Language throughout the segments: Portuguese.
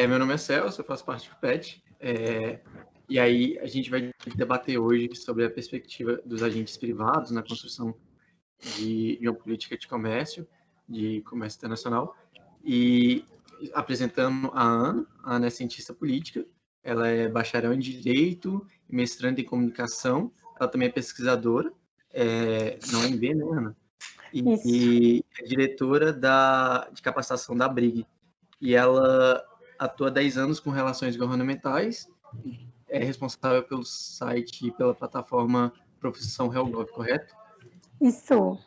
Meu nome é Celso, eu faço parte do PET. E aí a gente vai debater hoje sobre a perspectiva dos agentes privados na construção de uma política de comércio internacional. E apresentando a Ana é cientista política, ela é bacharel em Direito, mestranda em Comunicação, ela também é pesquisadora, na UNB, né, Ana? E é diretora de capacitação da BRIG. E ela atua há 10 anos com relações governamentais, é responsável pelo site e pela plataforma Profissão HellGov, correto? Isso.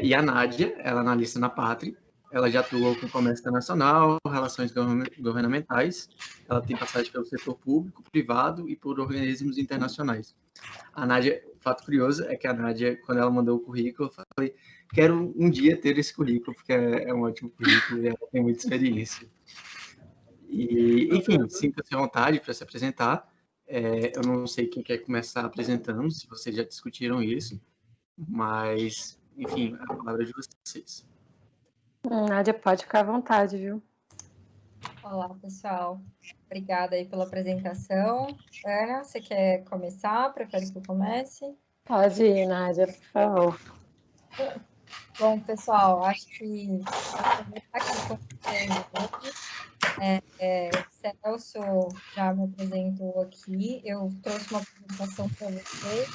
E a Nádia, ela é analista na Pátria, ela já atuou com comércio internacional, relações governamentais, ela tem passagem pelo setor público, privado e por organismos internacionais. A Nádia, fato curioso é que a Nádia, quando ela mandou o currículo, eu falei, quero um dia ter esse currículo, porque é um ótimo currículo e ela tem muita experiência. E, enfim, sinta-se à vontade para se apresentar. Eu não sei quem quer começar apresentando, se vocês já discutiram isso, mas, enfim, a palavra é de vocês. Nádia, pode ficar à vontade, viu? Olá, pessoal. Obrigada aí pela apresentação. Ana, você quer começar? Prefere que eu comece? Pode ir, Nádia, por favor. Bom, pessoal, acho que aqui com vocês hoje, Celso já me apresentou aqui. Eu trouxe uma apresentação para vocês.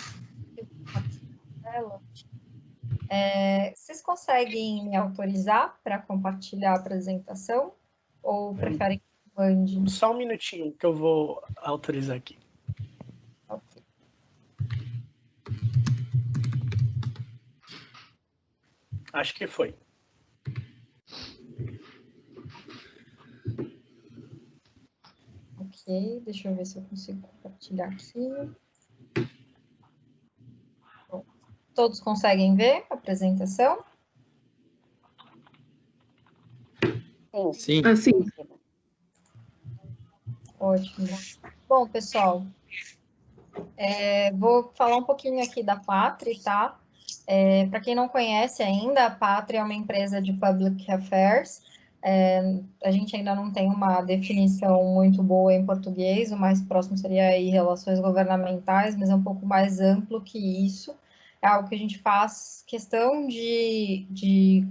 Vocês conseguem me autorizar para compartilhar a apresentação? Ou preferem que eu mande? Só um minutinho que eu vou autorizar aqui. Ok. Acho que foi. Ok, deixa eu ver se eu consigo compartilhar aqui. Bom, todos conseguem ver a apresentação? Sim. Sim. Ótimo. Bom, pessoal, vou falar um pouquinho aqui da Pátria, tá? Para quem não conhece ainda, a Pátria é uma empresa de Public Affairs. A gente ainda não tem uma definição muito boa em português, o mais próximo seria aí relações governamentais, mas é um pouco mais amplo que isso. É algo que a gente faz questão de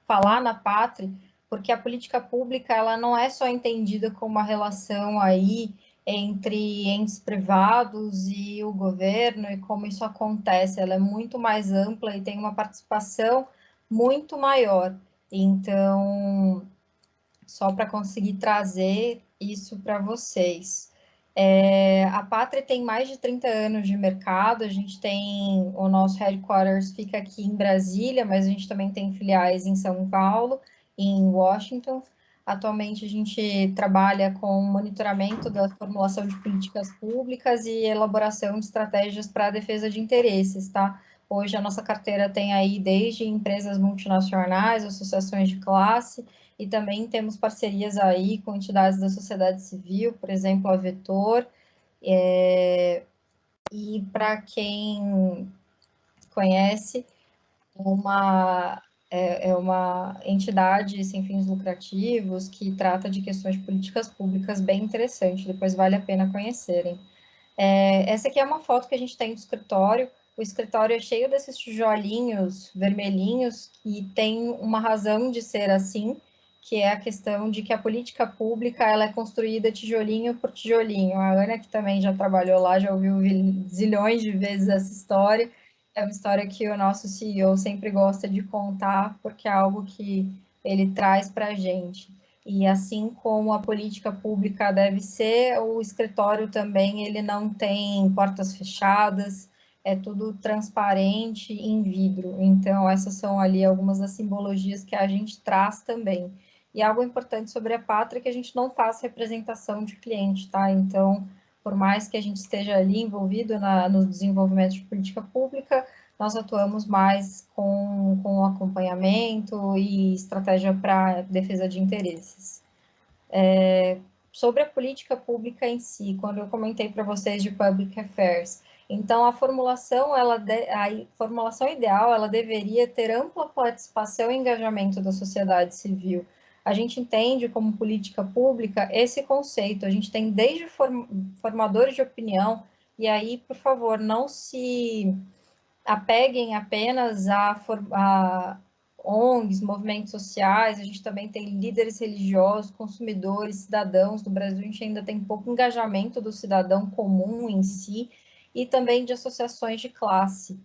falar na Pátria, porque a política pública ela não é só entendida como uma relação aí entre entes privados e o governo e como isso acontece, ela é muito mais ampla e tem uma participação muito maior. Então, só para conseguir trazer isso para vocês. A Pátria tem mais de 30 anos de mercado, a gente tem, o nosso headquarters fica aqui em Brasília, mas a gente também tem filiais em São Paulo, em Washington. Atualmente a gente trabalha com monitoramento da formulação de políticas públicas e elaboração de estratégias para a defesa de interesses, tá? Hoje a nossa carteira tem aí desde empresas multinacionais, associações de classe, e também temos parcerias aí com entidades da sociedade civil, por exemplo, a Vetor. E para quem conhece, é uma entidade sem fins lucrativos que trata de questões de políticas públicas bem interessante, depois vale a pena conhecerem. Essa aqui é uma foto que a gente tem do escritório. O escritório é cheio desses tijolinhos vermelhinhos e tem uma razão de ser assim, que é a questão de que a política pública ela é construída tijolinho por tijolinho. A Ana, que também já trabalhou lá, já ouviu zilhões de vezes essa história. É uma história que o nosso CEO sempre gosta de contar, porque é algo que ele traz para a gente. E assim como a política pública deve ser, o escritório também ele não tem portas fechadas, é tudo transparente em vidro. Então, essas são ali algumas das simbologias que a gente traz também. E algo importante sobre a Pátria é que a gente não faz representação de cliente, tá? Então, por mais que a gente esteja ali envolvido no desenvolvimento de política pública, nós atuamos mais com acompanhamento e estratégia para defesa de interesses. Sobre a política pública em si, quando eu comentei para vocês de Public Affairs, então a formulação ideal, ela deveria ter ampla participação e engajamento da sociedade civil. a gente entende como política pública esse conceito. A gente tem desde formadores de opinião, e aí, por favor, não se apeguem apenas a ONGs, movimentos sociais, a gente também tem líderes religiosos, consumidores, cidadãos. No Brasil, a gente ainda tem pouco engajamento do cidadão comum em si, e também de associações de classe,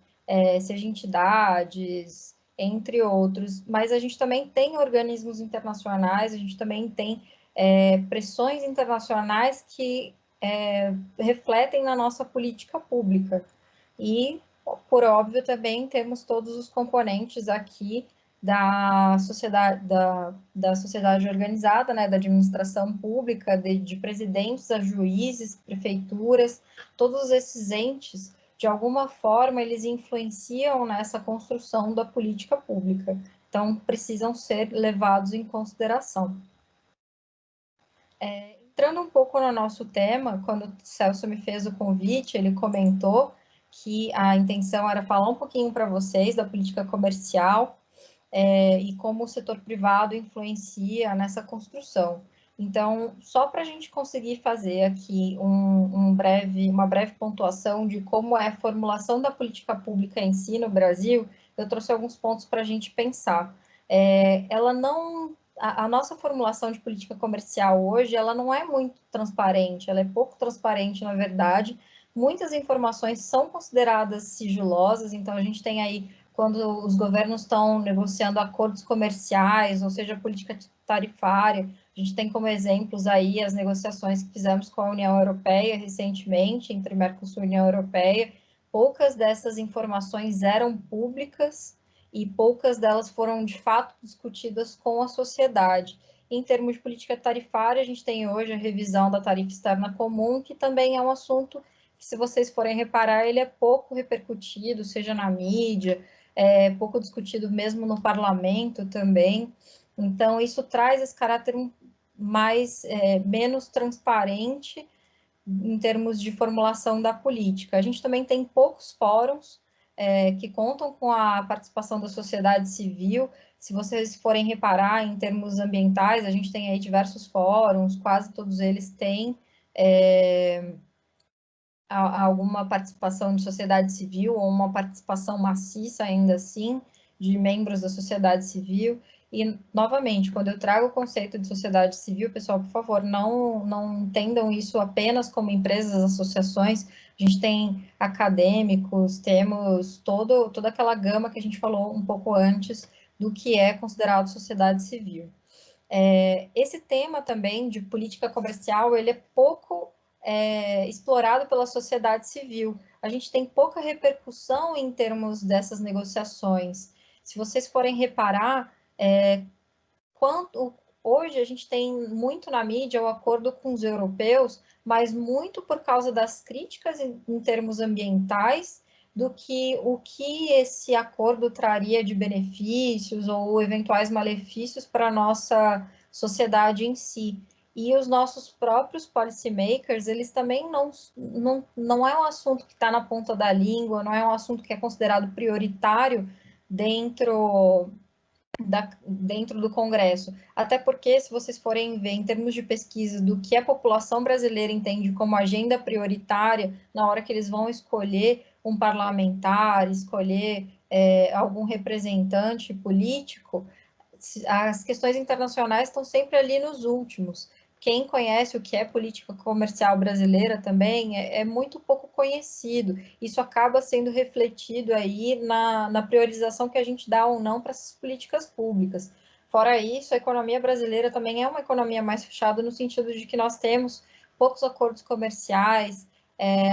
seja entidades, entre outros. Mas a gente também tem organismos internacionais, a gente também tem pressões internacionais que refletem na nossa política pública. E, por óbvio, também temos todos os componentes aqui da sociedade organizada, né, da administração pública, de presidentes a juízes, prefeituras, todos esses entes, de alguma forma, eles influenciam nessa construção da política pública. Então, precisam ser levados em consideração. Entrando um pouco no nosso tema, quando o Celso me fez o convite, ele comentou que a intenção era falar um pouquinho para vocês da política comercial, e como o setor privado influencia nessa construção. Então, só para a gente conseguir fazer aqui uma breve pontuação de como é a formulação da política pública em si no Brasil, eu trouxe alguns pontos para a gente pensar. A nossa formulação de política comercial hoje, ela não é muito transparente, ela é pouco transparente, na verdade. Muitas informações são consideradas sigilosas, então a gente tem aí, quando os governos estão negociando acordos comerciais, ou seja, política tarifária, a gente tem como exemplos aí as negociações que fizemos com a União Europeia recentemente, entre Mercosul e União Europeia. Poucas dessas informações eram públicas e poucas delas foram, de fato, discutidas com a sociedade. Em termos de política tarifária, a gente tem hoje a revisão da tarifa externa comum, que também é um assunto que, se vocês forem reparar, ele é pouco repercutido, seja na mídia, pouco discutido mesmo no parlamento também. Então, isso traz esse caráter menos transparente em termos de formulação da política. A gente também tem poucos fóruns que contam com a participação da sociedade civil. Se vocês forem reparar, em termos ambientais, a gente tem aí diversos fóruns, quase todos eles têm alguma participação de sociedade civil, ou uma participação maciça, ainda assim, de membros da sociedade civil. E, novamente, quando eu trago o conceito de sociedade civil, pessoal, por favor, não entendam isso apenas como empresas, associações. A gente tem acadêmicos, temos toda aquela gama que a gente falou um pouco antes do que é considerado sociedade civil. Esse tema também de política comercial, ele é pouco explorado pela sociedade civil. A gente tem pouca repercussão em termos dessas negociações. Se vocês forem reparar, hoje a gente tem muito na mídia o acordo com os europeus, mas muito por causa das críticas em termos ambientais, do que o que esse acordo traria de benefícios ou eventuais malefícios para a nossa sociedade em si. E os nossos próprios policymakers, eles também não é um assunto que está na ponta da língua, não é um assunto que é considerado prioritário dentro do Congresso. Até porque, se vocês forem ver em termos de pesquisa do que a população brasileira entende como agenda prioritária, na hora que eles vão escolher um parlamentar, escolher algum representante político, as questões internacionais estão sempre ali nos últimos. Quem conhece o que é política comercial brasileira também é muito pouco conhecido. Isso acaba sendo refletido aí na priorização que a gente dá ou não para essas políticas públicas. Fora isso, a economia brasileira também é uma economia mais fechada no sentido de que nós temos poucos acordos comerciais,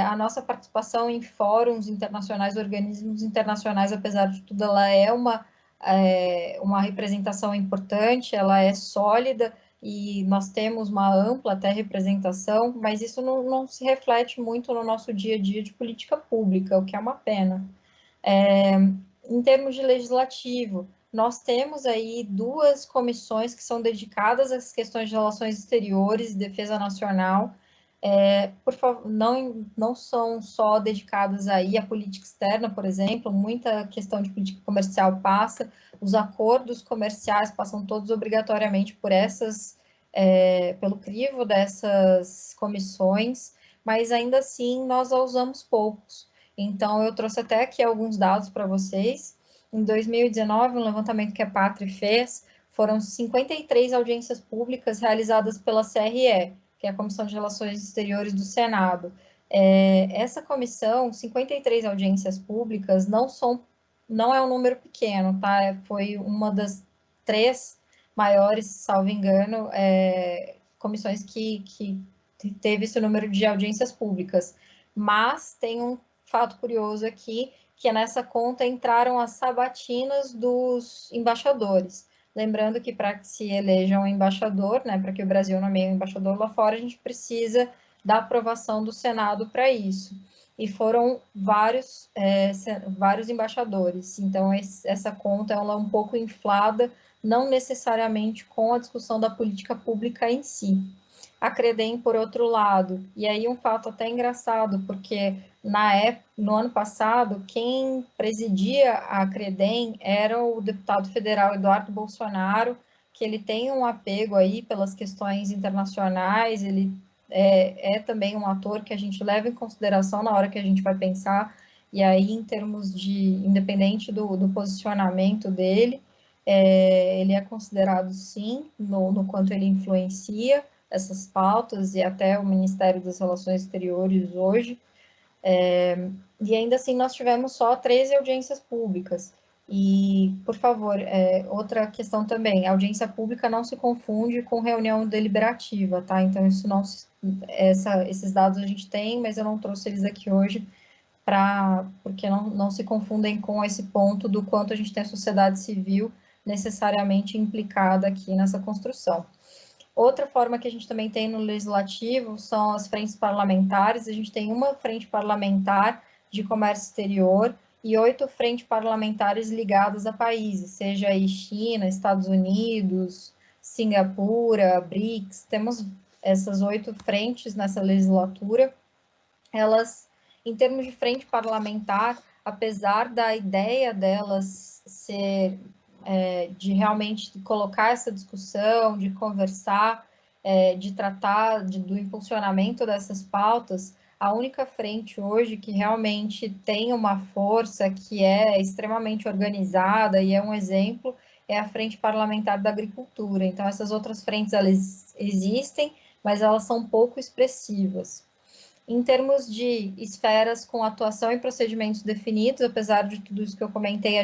a nossa participação em fóruns internacionais, organismos internacionais, apesar de tudo, ela é uma representação importante, ela é sólida, e nós temos uma ampla até representação, mas isso não se reflete muito no nosso dia a dia de política pública, o que é uma pena. Em termos de legislativo, nós temos aí 2 comissões que são dedicadas às questões de relações exteriores e defesa nacional. por favor, não são só dedicadas aí à política externa, por exemplo, muita questão de política comercial passa, os acordos comerciais passam todos obrigatoriamente por pelo crivo dessas comissões, mas ainda assim nós a usamos poucos. Então, eu trouxe até aqui alguns dados para vocês. Em 2019, um levantamento que a Patri fez, foram 53 audiências públicas realizadas pela CRE, que é a Comissão de Relações Exteriores do Senado. Essa comissão, 53 audiências públicas, não é um número pequeno, tá? Foi uma das 3 maiores, salvo engano, comissões que teve esse número de audiências públicas. Mas tem um fato curioso aqui, que nessa conta entraram as sabatinas dos embaixadores. Lembrando que para que se eleja um embaixador, né, para que o Brasil nomeie um embaixador lá fora, a gente precisa da aprovação do Senado para isso. E foram vários embaixadores. Então, essa conta ela é um pouco inflada, não necessariamente com a discussão da política pública em si. A Credem, por outro lado, e aí um fato até engraçado, porque no ano passado, quem presidia a Credem era o deputado federal Eduardo Bolsonaro, que ele tem um apego aí pelas questões internacionais, ele é também um ator que a gente leva em consideração na hora que a gente vai pensar, e aí em termos independente do posicionamento dele, ele é considerado sim, no quanto ele influencia essas pautas e até o Ministério das Relações Exteriores hoje. E ainda assim nós tivemos só 13 audiências públicas. E, por favor, outra questão também, a audiência pública não se confunde com reunião deliberativa, tá? Então, esses dados a gente tem, mas eu não trouxe eles aqui hoje porque não se confundem com esse ponto do quanto a gente tem a sociedade civil necessariamente implicada aqui nessa construção. Outra forma que a gente também tem no legislativo são as frentes parlamentares. A gente tem uma frente parlamentar de comércio exterior e 8 frentes parlamentares ligadas a países, seja aí China, Estados Unidos, Singapura, BRICS. Temos essas 8 frentes nessa legislatura. Elas, em termos de frente parlamentar, apesar da ideia delas ser de realmente colocar essa discussão, de conversar, de tratar do impulsionamento dessas pautas, a única frente hoje que realmente tem uma força, que é extremamente organizada e é um exemplo, é a Frente Parlamentar da Agricultura. Então, essas outras frentes, elas existem, mas elas são pouco expressivas. Em termos de esferas com atuação e procedimentos definidos, apesar de tudo isso que eu comentei,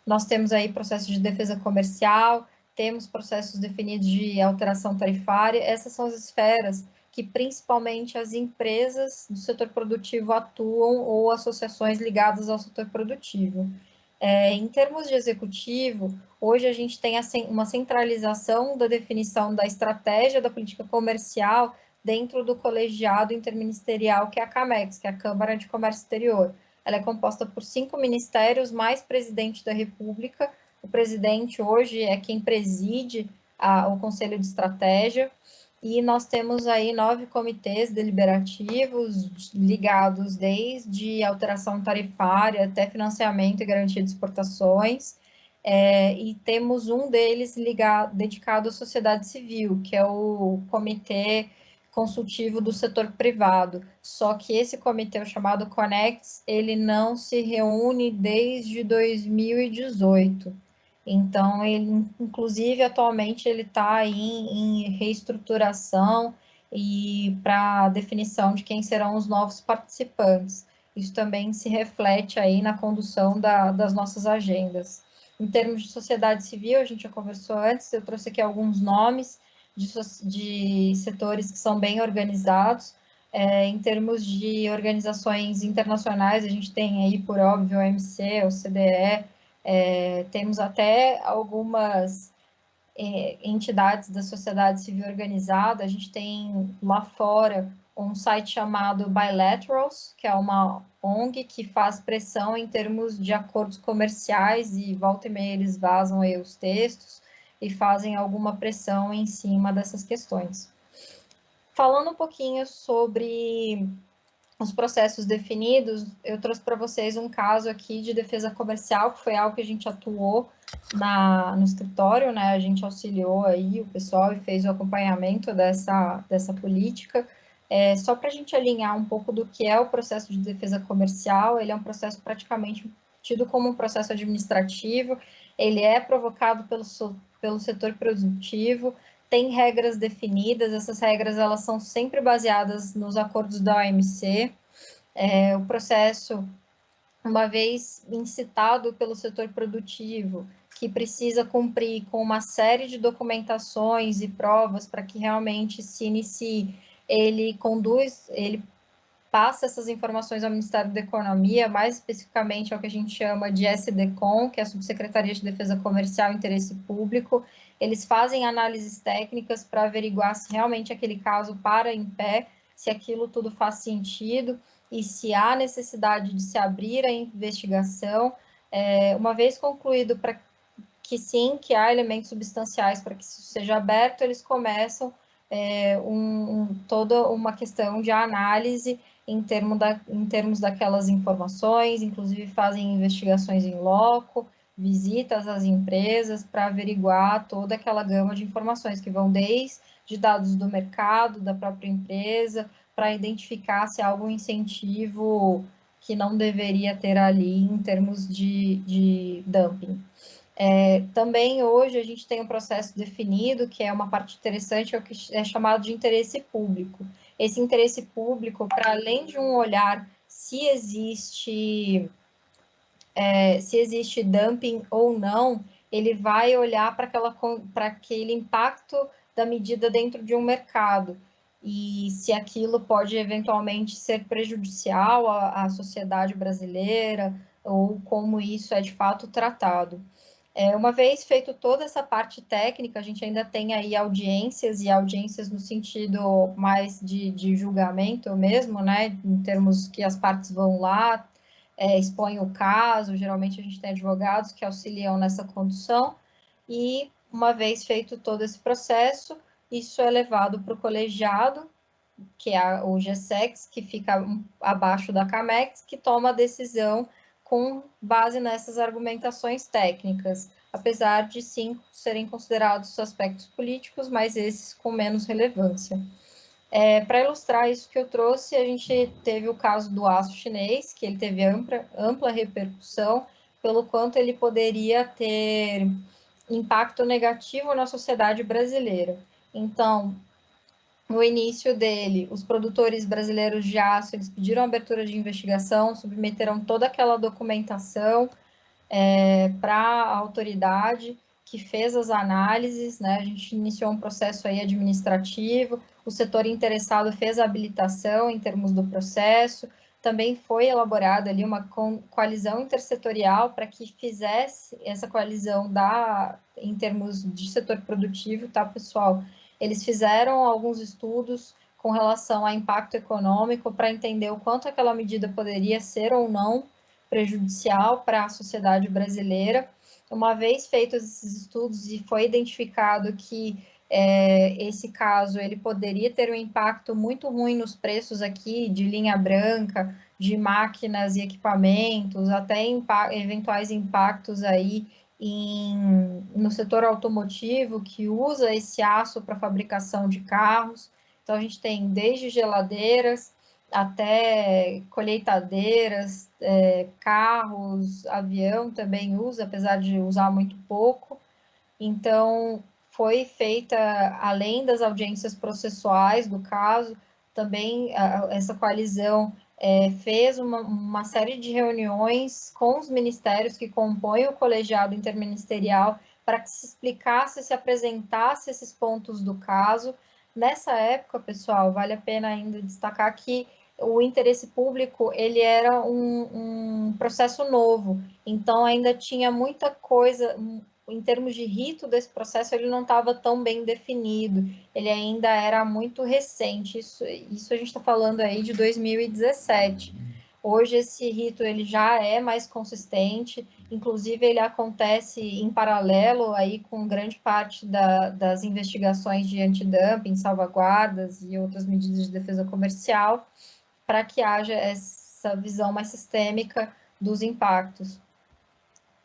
nós temos aí processos de defesa comercial, temos processos definidos de alteração tarifária, essas são as esferas que principalmente as empresas do setor produtivo atuam ou associações ligadas ao setor produtivo. Em termos de executivo, hoje a gente tem uma centralização da definição da estratégia da política comercial dentro do colegiado interministerial, que é a CAMEX, que é a Câmara de Comércio Exterior. Ela é composta por 5 ministérios, mais presidente da República. O presidente hoje é quem preside o Conselho de Estratégia. E nós temos aí 9 comitês deliberativos ligados desde alteração tarifária até financiamento e garantia de exportações. E temos um deles dedicado à sociedade civil, que é o Comitê Consultivo do Setor Privado. Só que esse comitê, chamado Conex, ele não se reúne desde 2018. Então, ele, inclusive, atualmente, ele está aí em reestruturação e para definição de quem serão os novos participantes. Isso também se reflete aí na condução das nossas agendas. Em termos de sociedade civil, a gente já conversou antes, eu trouxe aqui alguns nomes de setores que são bem organizados. Em termos de organizações internacionais, a gente tem aí, por óbvio, o OMC, o CDE, temos até algumas entidades da sociedade civil organizada. A gente tem lá fora um site chamado Bilaterals, que é uma ONG que faz pressão em termos de acordos comerciais e volta e meia eles vazam aí os textos e fazem alguma pressão em cima dessas questões. falando um pouquinho sobre os processos definidos, eu trouxe para vocês um caso aqui de defesa comercial, que foi algo que a gente atuou no escritório, né? A gente auxiliou aí o pessoal e fez o acompanhamento dessa política. Só para a gente alinhar um pouco do que é o processo de defesa comercial, ele é um processo praticamente tido como um processo administrativo, ele é provocado pelo setor produtivo, tem regras definidas, essas regras elas são sempre baseadas nos acordos da OMC. O processo, uma vez incitado pelo setor produtivo, que precisa cumprir com uma série de documentações e provas para que realmente se inicie, ele passa essas informações ao Ministério da Economia, mais especificamente ao que a gente chama de SDCOM, que é a Subsecretaria de Defesa Comercial e Interesse Público. Eles fazem análises técnicas para averiguar se realmente aquele caso para em pé, se aquilo tudo faz sentido e se há necessidade de se abrir a investigação. Uma vez concluído para que sim, que há elementos substanciais para que isso seja aberto, eles começam toda uma questão de análise em termos daquelas informações, inclusive fazem investigações em loco, visitas às empresas para averiguar toda aquela gama de informações que vão desde dados do mercado, da própria empresa, para identificar se há algum incentivo que não deveria ter ali em termos de dumping. Também hoje a gente tem um processo definido, que é uma parte interessante, é o que é chamado de interesse público. Esse interesse público, para além de um olhar se existe dumping ou não, ele vai olhar para aquele impacto da medida dentro de um mercado e se aquilo pode eventualmente ser prejudicial à sociedade brasileira ou como isso é de fato tratado. Uma vez feito toda essa parte técnica, a gente ainda tem aí audiências, e audiências no sentido mais de julgamento mesmo, né, em termos que as partes vão lá, expõem o caso, geralmente a gente tem advogados que auxiliam nessa condução, e uma vez feito todo esse processo, isso é levado para o colegiado, que é o GSEX, que fica abaixo da CAMEX, que toma a decisão com base nessas argumentações técnicas, apesar de sim serem considerados aspectos políticos, mas esses com menos relevância. Para ilustrar isso que eu trouxe, a gente teve o caso do aço chinês, que ele teve ampla repercussão, pelo quanto ele poderia ter impacto negativo na sociedade brasileira. Então, no início dele, os produtores brasileiros de aço, eles pediram abertura de investigação, submeteram toda aquela documentação para a autoridade que fez as análises, né? A gente iniciou um processo aí administrativo, o setor interessado fez a habilitação em termos do processo, também foi elaborada ali uma coalizão intersetorial para que fizesse essa coalizão em termos de setor produtivo, tá, pessoal? Eles fizeram alguns estudos com relação a impacto econômico para entender o quanto aquela medida poderia ser ou não prejudicial para a sociedade brasileira. Uma vez feitos esses estudos e foi identificado que esse caso ele poderia ter um impacto muito ruim nos preços aqui de linha branca, de máquinas e equipamentos, até eventuais impactos aí no setor automotivo, que usa esse aço para fabricação de carros. Então, a gente tem desde geladeiras até colheitadeiras, carros, avião também usa, apesar de usar muito pouco. Então, foi feita, além das audiências processuais do caso, também essa coalizão fez uma série de reuniões com os ministérios que compõem o colegiado interministerial para que se explicasse, se apresentasse esses pontos do caso. Nessa época, pessoal, vale a pena ainda destacar que o interesse público ele era um processo novo, então ainda tinha muita coisa, em termos de rito desse processo, ele não estava tão bem definido, ele ainda era muito recente, isso a gente está falando aí de 2017. Hoje esse rito ele já é mais consistente, inclusive ele acontece em paralelo aí com grande parte das investigações de antidumping, salvaguardas e outras medidas de defesa comercial, para que haja essa visão mais sistêmica dos impactos.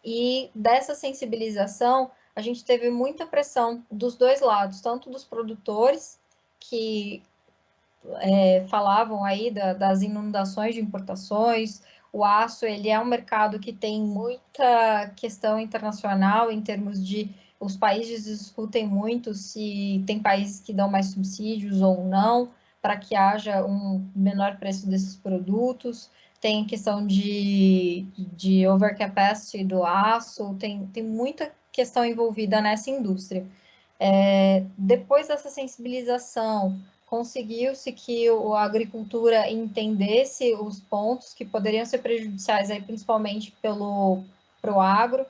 E dessa sensibilização, a gente teve muita pressão dos dois lados, tanto dos produtores, que falavam aí das inundações de importações. O aço, ele é um mercado que tem muita questão internacional em termos de os países discutem muito se tem países que dão mais subsídios ou não, para que haja um menor preço desses produtos. Tem questão de overcapacity do aço, tem muita questão envolvida nessa indústria. Depois dessa sensibilização, conseguiu-se que a agricultura entendesse os pontos que poderiam ser prejudiciais, aí, principalmente para o agro.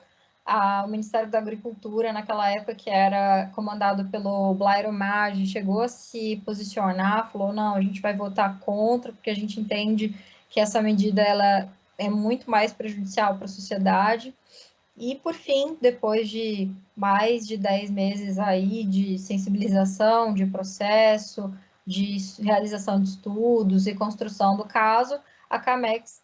O Ministério da Agricultura, naquela época, que era comandado pelo Blairo Maggi, chegou a se posicionar, falou, não, a gente vai votar contra, porque a gente entende que essa medida ela é muito mais prejudicial para a sociedade. E, por fim, depois de mais de 10 meses aí de sensibilização, de processo, de realização de estudos e construção do caso, a CAMEX,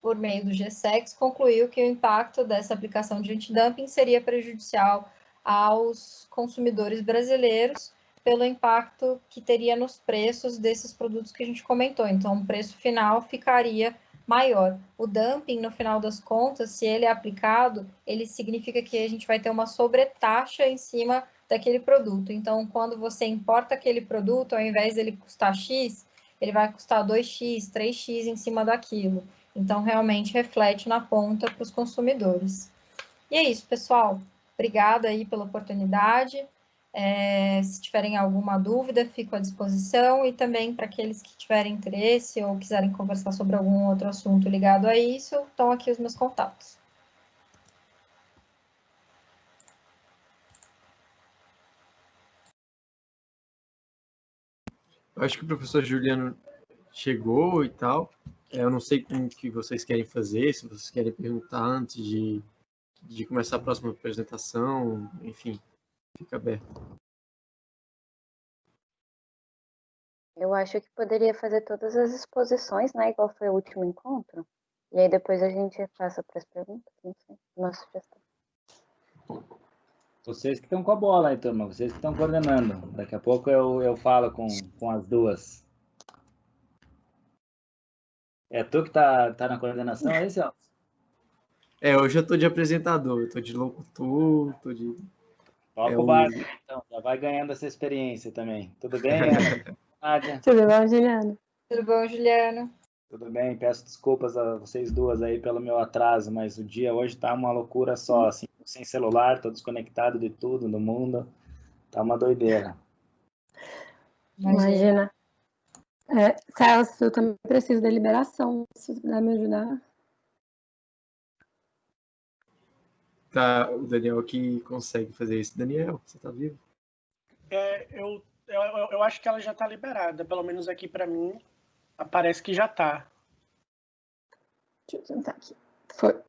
por meio do GSEX, concluiu que o impacto dessa aplicação de antidumping seria prejudicial aos consumidores brasileiros pelo impacto que teria nos preços desses produtos que a gente comentou. Então, o preço final ficaria maior. O dumping, no final das contas, se ele é aplicado, ele significa que a gente vai ter uma sobretaxa em cima daquele produto. Então, quando você importa aquele produto, ao invés dele custar X, ele vai custar 2X, 3X em cima daquilo. Então, realmente reflete na ponta para os consumidores. E é isso, pessoal. Obrigada aí pela oportunidade. Se tiverem alguma dúvida, fico à disposição. E também para aqueles que tiverem interesse ou quiserem conversar sobre algum outro assunto ligado a isso, estão aqui os meus contatos. Eu acho que o professor Juliano chegou e tal. Eu não sei como que vocês querem fazer, se vocês querem perguntar antes de começar a próxima apresentação, enfim, fica aberto. Eu acho que poderia fazer todas as exposições, né? Igual foi o último encontro. E aí depois a gente passa para as perguntas, não sei. Uma sugestão. Vocês que estão com a bola aí, turma. Vocês que estão coordenando. Daqui a pouco eu falo com as duas. É tu que tá na coordenação aí, Celso? Hoje eu tô de apresentador, eu tô de locutor, tô de... Toca o barco, então. Já vai ganhando essa experiência também. Tudo bem, Ana? Nádia? Tudo bom, Juliana? Tudo bom, Juliana? Tudo bem, peço desculpas a vocês duas aí pelo meu atraso, mas o dia hoje tá uma loucura só, assim, sem celular, tô desconectado de tudo no mundo, tá uma doideira. Imagina. Celso, eu também preciso da liberação, se você puder me ajudar. Tá, o Daniel aqui consegue fazer isso. Daniel, você tá vivo? Eu acho que ela já tá liberada, pelo menos aqui para mim, parece que já tá. Deixa eu tentar aqui. Foi.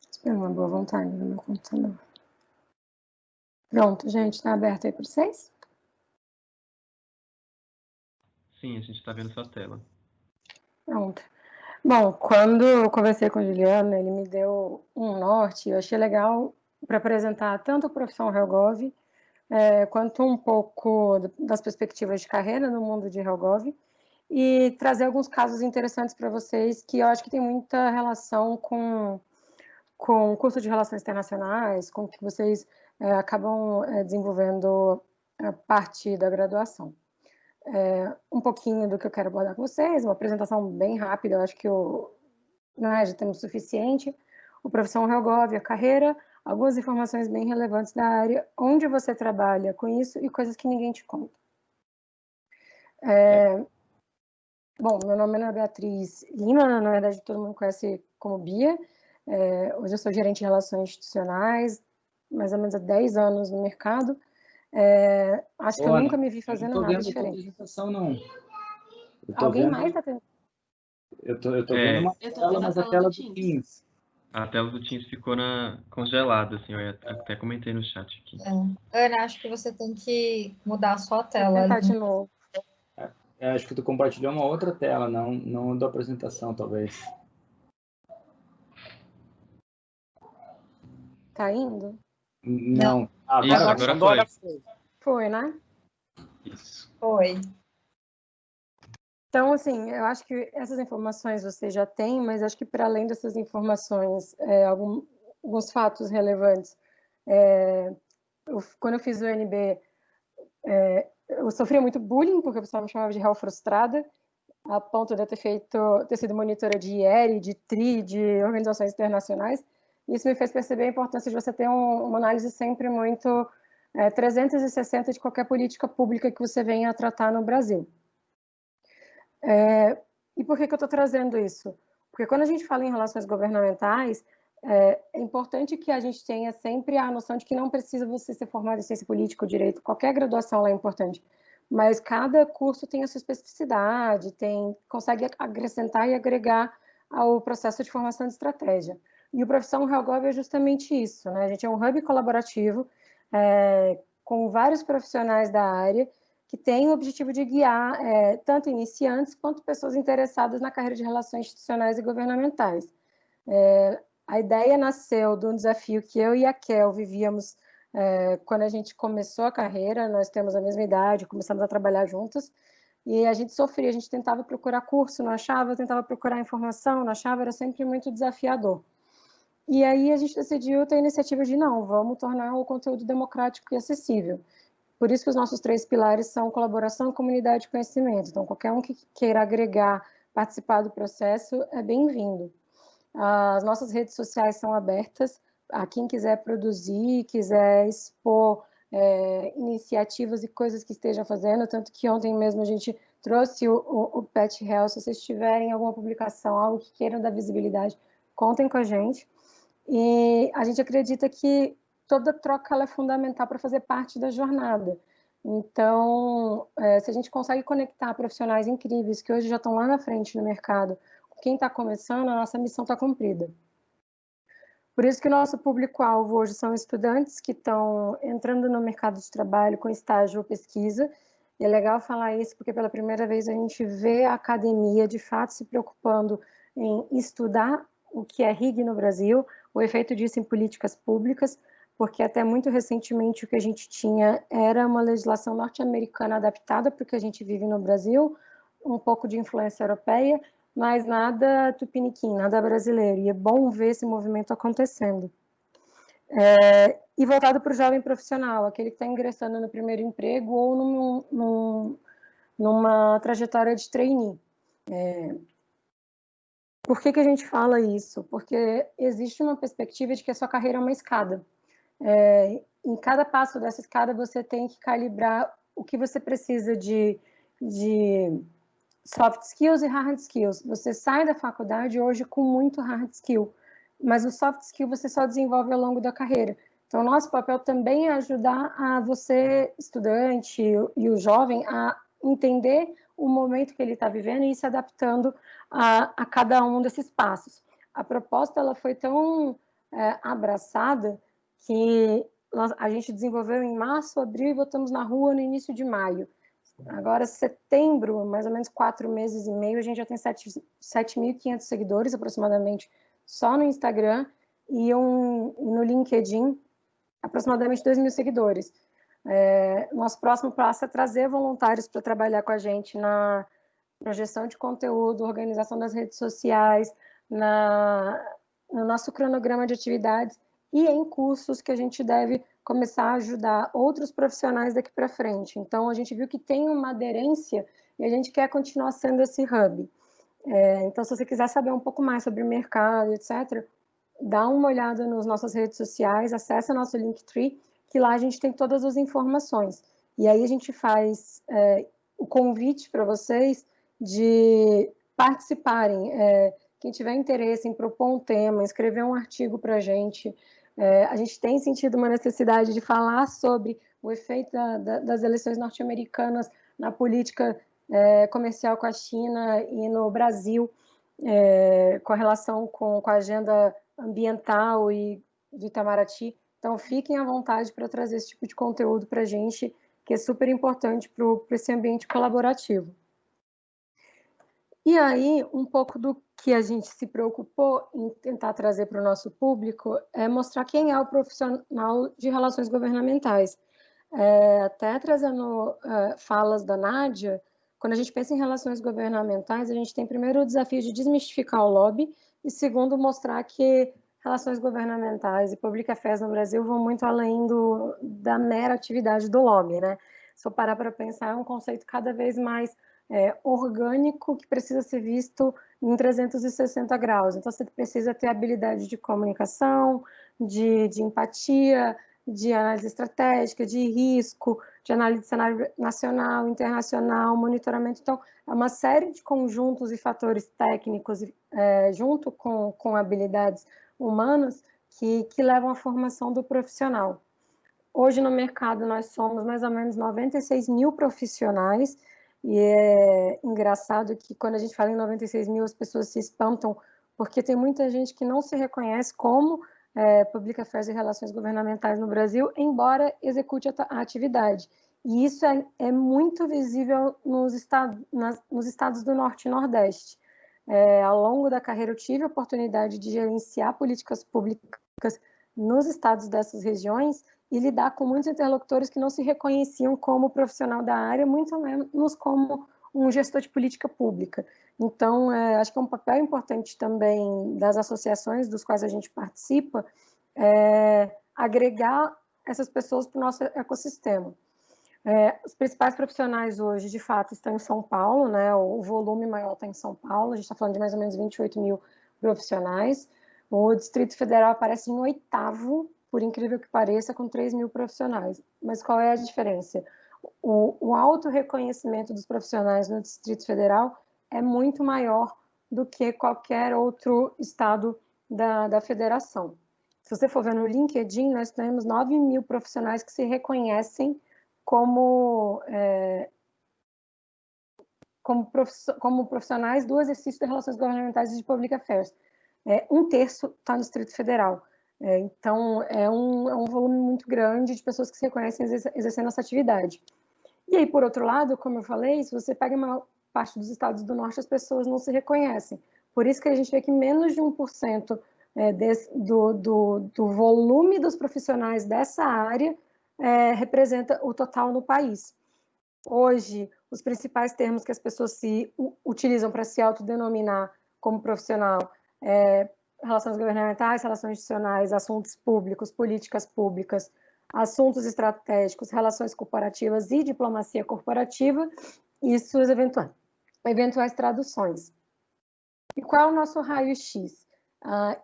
Espero uma boa vontade no meu computador. Pronto, gente, tá aberto aí para vocês? Sim, a gente está vendo sua tela. Pronto. Bom, quando eu conversei com o Juliano, ele me deu um norte, eu achei legal para apresentar tanto a profissão Helgov, quanto um pouco das perspectivas de carreira no mundo de Helgov, e trazer alguns casos interessantes para vocês, que eu acho que tem muita relação com o curso de Relações Internacionais, com o que vocês acabam desenvolvendo a partir da graduação. Um pouquinho do que eu quero abordar com vocês, uma apresentação bem rápida, eu acho que já temos o suficiente. O profissão Helgov, a carreira, algumas informações bem relevantes da área, onde você trabalha com isso e coisas que ninguém te conta. Bom, meu nome é Ana Beatriz Lima, na verdade todo mundo conhece como Bia. Hoje eu sou gerente de relações institucionais, mais ou menos há 10 anos no mercado. Acho que eu nunca me vi fazendo nada diferente. Apresentação, não. Alguém mais está tendo? Eu tô vendo uma tela, mas a tela do Teams. A tela do Teams ficou congelada, assim, eu até comentei no chat aqui. Ana, acho que você tem que mudar a sua Vou tela. tentar de novo. Acho que tu compartilhou uma outra tela, não da apresentação, talvez. Tá indo? Não. Agora foi. Foi, né? Isso. Foi. Então, assim, eu acho que essas informações você já tem, mas acho que para além dessas informações, alguns fatos relevantes. Quando eu fiz o UNB, eu sofria muito bullying, porque o pessoal me chamava de réu frustrada, a ponto de eu ter sido monitora de IERI, de TRI, de organizações internacionais. Isso me fez perceber a importância de você ter uma análise sempre muito 360 de qualquer política pública que você venha a tratar no Brasil. E por que eu estou trazendo isso? Porque quando a gente fala em relações governamentais, é importante que a gente tenha sempre a noção de que não precisa você ser formado em ciência política ou direito, qualquer graduação lá é importante, mas cada curso tem a sua especificidade, consegue acrescentar e agregar ao processo de formação de estratégia. E o Profissão RealGov é justamente isso, né? A gente é um hub colaborativo com vários profissionais da área que tem o objetivo de guiar tanto iniciantes quanto pessoas interessadas na carreira de relações institucionais e governamentais. A ideia nasceu de um desafio que eu e a Kel vivíamos quando a gente começou a carreira. Nós temos a mesma idade, começamos a trabalhar juntos, e a gente sofria, a gente tentava procurar curso, não achava, tentava procurar informação, não achava, era sempre muito desafiador. E aí a gente decidiu ter a iniciativa de não, vamos tornar o conteúdo democrático e acessível. Por isso que os nossos 3 pilares são colaboração, comunidade e conhecimento. Então, qualquer um que queira agregar, participar do processo, é bem-vindo. As nossas redes sociais são abertas a quem quiser produzir, quiser expor iniciativas e coisas que estejam fazendo, tanto que ontem mesmo a gente trouxe o Pet Health. Se vocês tiverem alguma publicação, algo que queiram dar visibilidade, contem com a gente. E a gente acredita que toda troca ela é fundamental para fazer parte da jornada. Então, se a gente consegue conectar profissionais incríveis que hoje já estão lá na frente no mercado, com quem está começando, a nossa missão está cumprida. Por isso que o nosso público-alvo hoje são estudantes que estão entrando no mercado de trabalho com estágio ou pesquisa. E é legal falar isso porque pela primeira vez a gente vê a academia de fato se preocupando em estudar o que é RIG no Brasil, o efeito disso em políticas públicas, porque até muito recentemente o que a gente tinha era uma legislação norte-americana adaptada para o que a gente vive no Brasil, um pouco de influência europeia, mas nada tupiniquim, nada brasileiro, e é bom ver esse movimento acontecendo. E voltado para o jovem profissional, aquele que está ingressando no primeiro emprego ou numa trajetória de trainee. Por que a gente fala isso? Porque existe uma perspectiva de que a sua carreira é uma escada. Em cada passo dessa escada você tem que calibrar o que você precisa de soft skills e hard skills. Você sai da faculdade hoje com muito hard skill, mas o soft skill você só desenvolve ao longo da carreira. Então, nosso papel também é ajudar a você, estudante e o jovem, a entender o momento que ele está vivendo e ir se adaptando a cada um desses passos. A proposta ela foi tão abraçada que a gente desenvolveu em março, abril e botamos na rua no início de maio. Agora, setembro, mais ou menos 4 meses e meio, a gente já tem 7.500 seguidores aproximadamente só no Instagram e no LinkedIn aproximadamente 2.000 seguidores. Nosso próximo passo é trazer voluntários para trabalhar com a gente na gestão de conteúdo, organização das redes sociais, no nosso cronograma de atividades e em cursos que a gente deve começar a ajudar outros profissionais daqui para frente. Então, a gente viu que tem uma aderência e a gente quer continuar sendo esse hub. Então, se você quiser saber um pouco mais sobre o mercado, etc., dá uma olhada nas nossas redes sociais, acessa nosso Linktree, que lá a gente tem todas as informações. E aí a gente faz o convite para vocês de participarem. Quem tiver interesse em propor um tema, escrever um artigo para a gente tem sentido uma necessidade de falar sobre o efeito das eleições norte-americanas na política comercial com a China e no Brasil, com a relação com a agenda ambiental e do Itamaraty. Então, fiquem à vontade para trazer esse tipo de conteúdo para a gente, que é super importante para esse ambiente colaborativo. E aí, um pouco do que a gente se preocupou em tentar trazer para o nosso público é mostrar quem é o profissional de relações governamentais. Até trazendo falas da Nádia, quando a gente pensa em relações governamentais, a gente tem primeiro o desafio de desmistificar o lobby e segundo, mostrar que relações governamentais e public affairs no Brasil vão muito além da mera atividade do lobby, né? Se eu parar para pensar, é um conceito cada vez mais orgânico que precisa ser visto em 360 graus. Então, você precisa ter habilidade de comunicação, de empatia, de análise estratégica, de risco, de análise de cenário nacional, internacional, monitoramento. Então, é uma série de conjuntos e fatores técnicos, junto com habilidades humanas, que levam à formação do profissional. Hoje, no mercado, nós somos mais ou menos 96 mil profissionais, e é engraçado que quando a gente fala em 96 mil, as pessoas se espantam, porque tem muita gente que não se reconhece como Public Affairs e Relações Governamentais no Brasil, embora execute a atividade. E isso é muito visível nos estados do Norte e Nordeste. Ao longo da carreira, eu tive a oportunidade de gerenciar políticas públicas nos estados dessas regiões e lidar com muitos interlocutores que não se reconheciam como profissional da área, muito menos como um gestor de política pública. Então, acho que é um papel importante também das associações dos quais a gente participa, agregar essas pessoas para o nosso ecossistema. Os principais profissionais hoje, de fato, estão em São Paulo, né? O volume maior está em São Paulo, a gente está falando de mais ou menos 28 mil profissionais. O Distrito Federal aparece em 8º, por incrível que pareça, com 3 mil profissionais. Mas qual é a diferença? O auto-reconhecimento dos profissionais no Distrito Federal é muito maior do que qualquer outro estado da federação. Se você for ver no LinkedIn, nós temos 9 mil profissionais que se reconhecem como profissionais do exercício de relações governamentais e de public affairs. 1/3 está no Distrito Federal. Então, é um volume muito grande de pessoas que se reconhecem exercendo essa atividade. E aí, por outro lado, como eu falei, se você pega a maior parte dos estados do Norte, as pessoas não se reconhecem. Por isso que a gente vê que menos de 1% do volume dos profissionais dessa área representa o total no país. Hoje, os principais termos que as pessoas se utilizam para se autodenominar como profissional relações governamentais, relações institucionais, assuntos públicos, políticas públicas, assuntos estratégicos, relações corporativas e diplomacia corporativa e suas eventuais traduções. E qual é o nosso raio-x?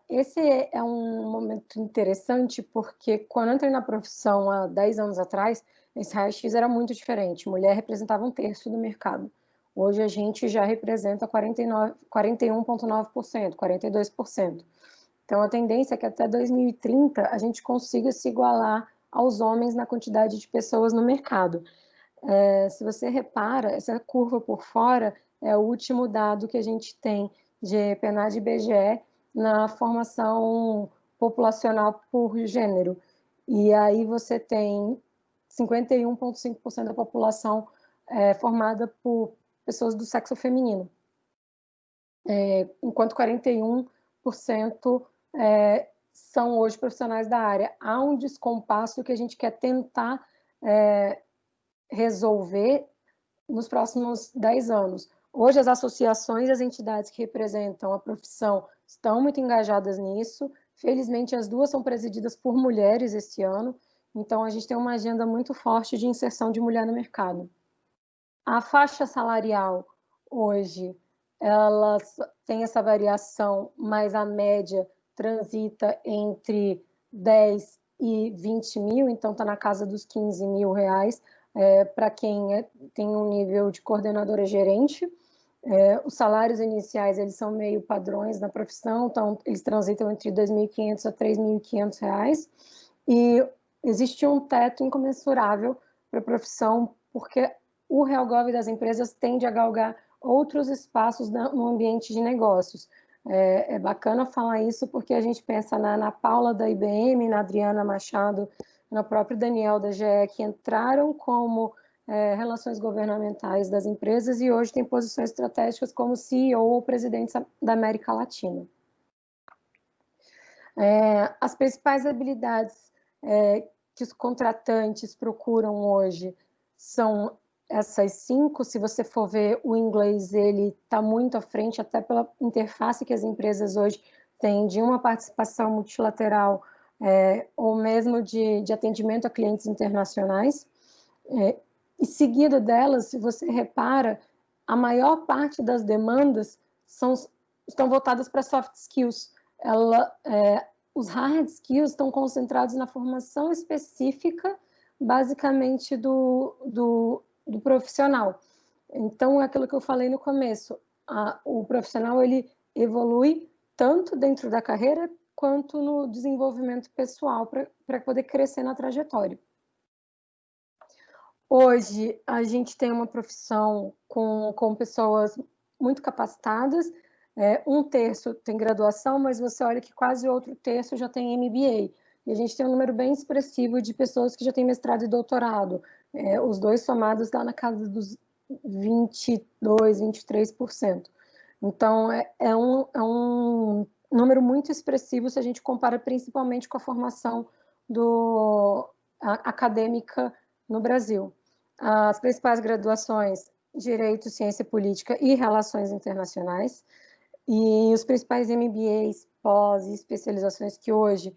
Esse é um momento interessante porque quando eu entrei na profissão há 10 anos atrás, esse raio-x era muito diferente. Mulher representava 1/3 do mercado. Hoje a gente já representa 41,9%, 42%. Então a tendência é que até 2030 a gente consiga se igualar aos homens na quantidade de pessoas no mercado. Se você repara, essa curva por fora é o último dado que a gente tem de PNAD e IBGE na formação populacional por gênero. E aí você tem 51,5% da população formada por pessoas do sexo feminino, enquanto 41% são hoje profissionais da área. Há um descompasso que a gente quer tentar resolver nos próximos 10 anos. Hoje as associações e as entidades que representam a profissão estão muito engajadas nisso. Felizmente as duas são presididas por mulheres esse ano, então a gente tem uma agenda muito forte de inserção de mulher no mercado. A faixa salarial hoje, ela tem essa variação, mas a média transita entre 10 e 20 mil, então está na casa dos 15 mil reais, para quem tem um nível de coordenadora gerente. Os salários iniciais, eles são meio padrões na profissão, então eles transitam entre 2.500 a 3.500 reais, e existe um teto incomensurável para a profissão, porque o RealGov das empresas tende a galgar outros espaços no ambiente de negócios. É bacana falar isso porque a gente pensa na Paula da IBM, na Adriana Machado, no próprio Daniel da GE, que entraram como relações governamentais das empresas e hoje têm posições estratégicas como CEO ou presidente da América Latina. As principais habilidades que os contratantes procuram hoje são essas 5. Se você for ver o inglês, ele está muito à frente, até pela interface que as empresas hoje têm de uma participação multilateral ou mesmo de atendimento a clientes internacionais. E seguido delas, se você repara, a maior parte das demandas estão voltadas para soft skills. Os hard skills estão concentrados na formação específica, basicamente, do profissional. Então, é aquilo que eu falei no começo, o profissional ele evolui tanto dentro da carreira quanto no desenvolvimento pessoal para poder crescer na trajetória. Hoje, a gente tem uma profissão com pessoas muito capacitadas, 1/3 tem graduação, mas você olha que quase outro terço já tem MBA. E a gente tem um número bem expressivo de pessoas que já têm mestrado e doutorado, os dois somados lá na casa dos 22%, 23%. Então, é um número muito expressivo se a gente compara principalmente com a formação acadêmica no Brasil. As principais graduações, Direito, Ciência Política e Relações Internacionais, e os principais MBAs, pós e especializações que hoje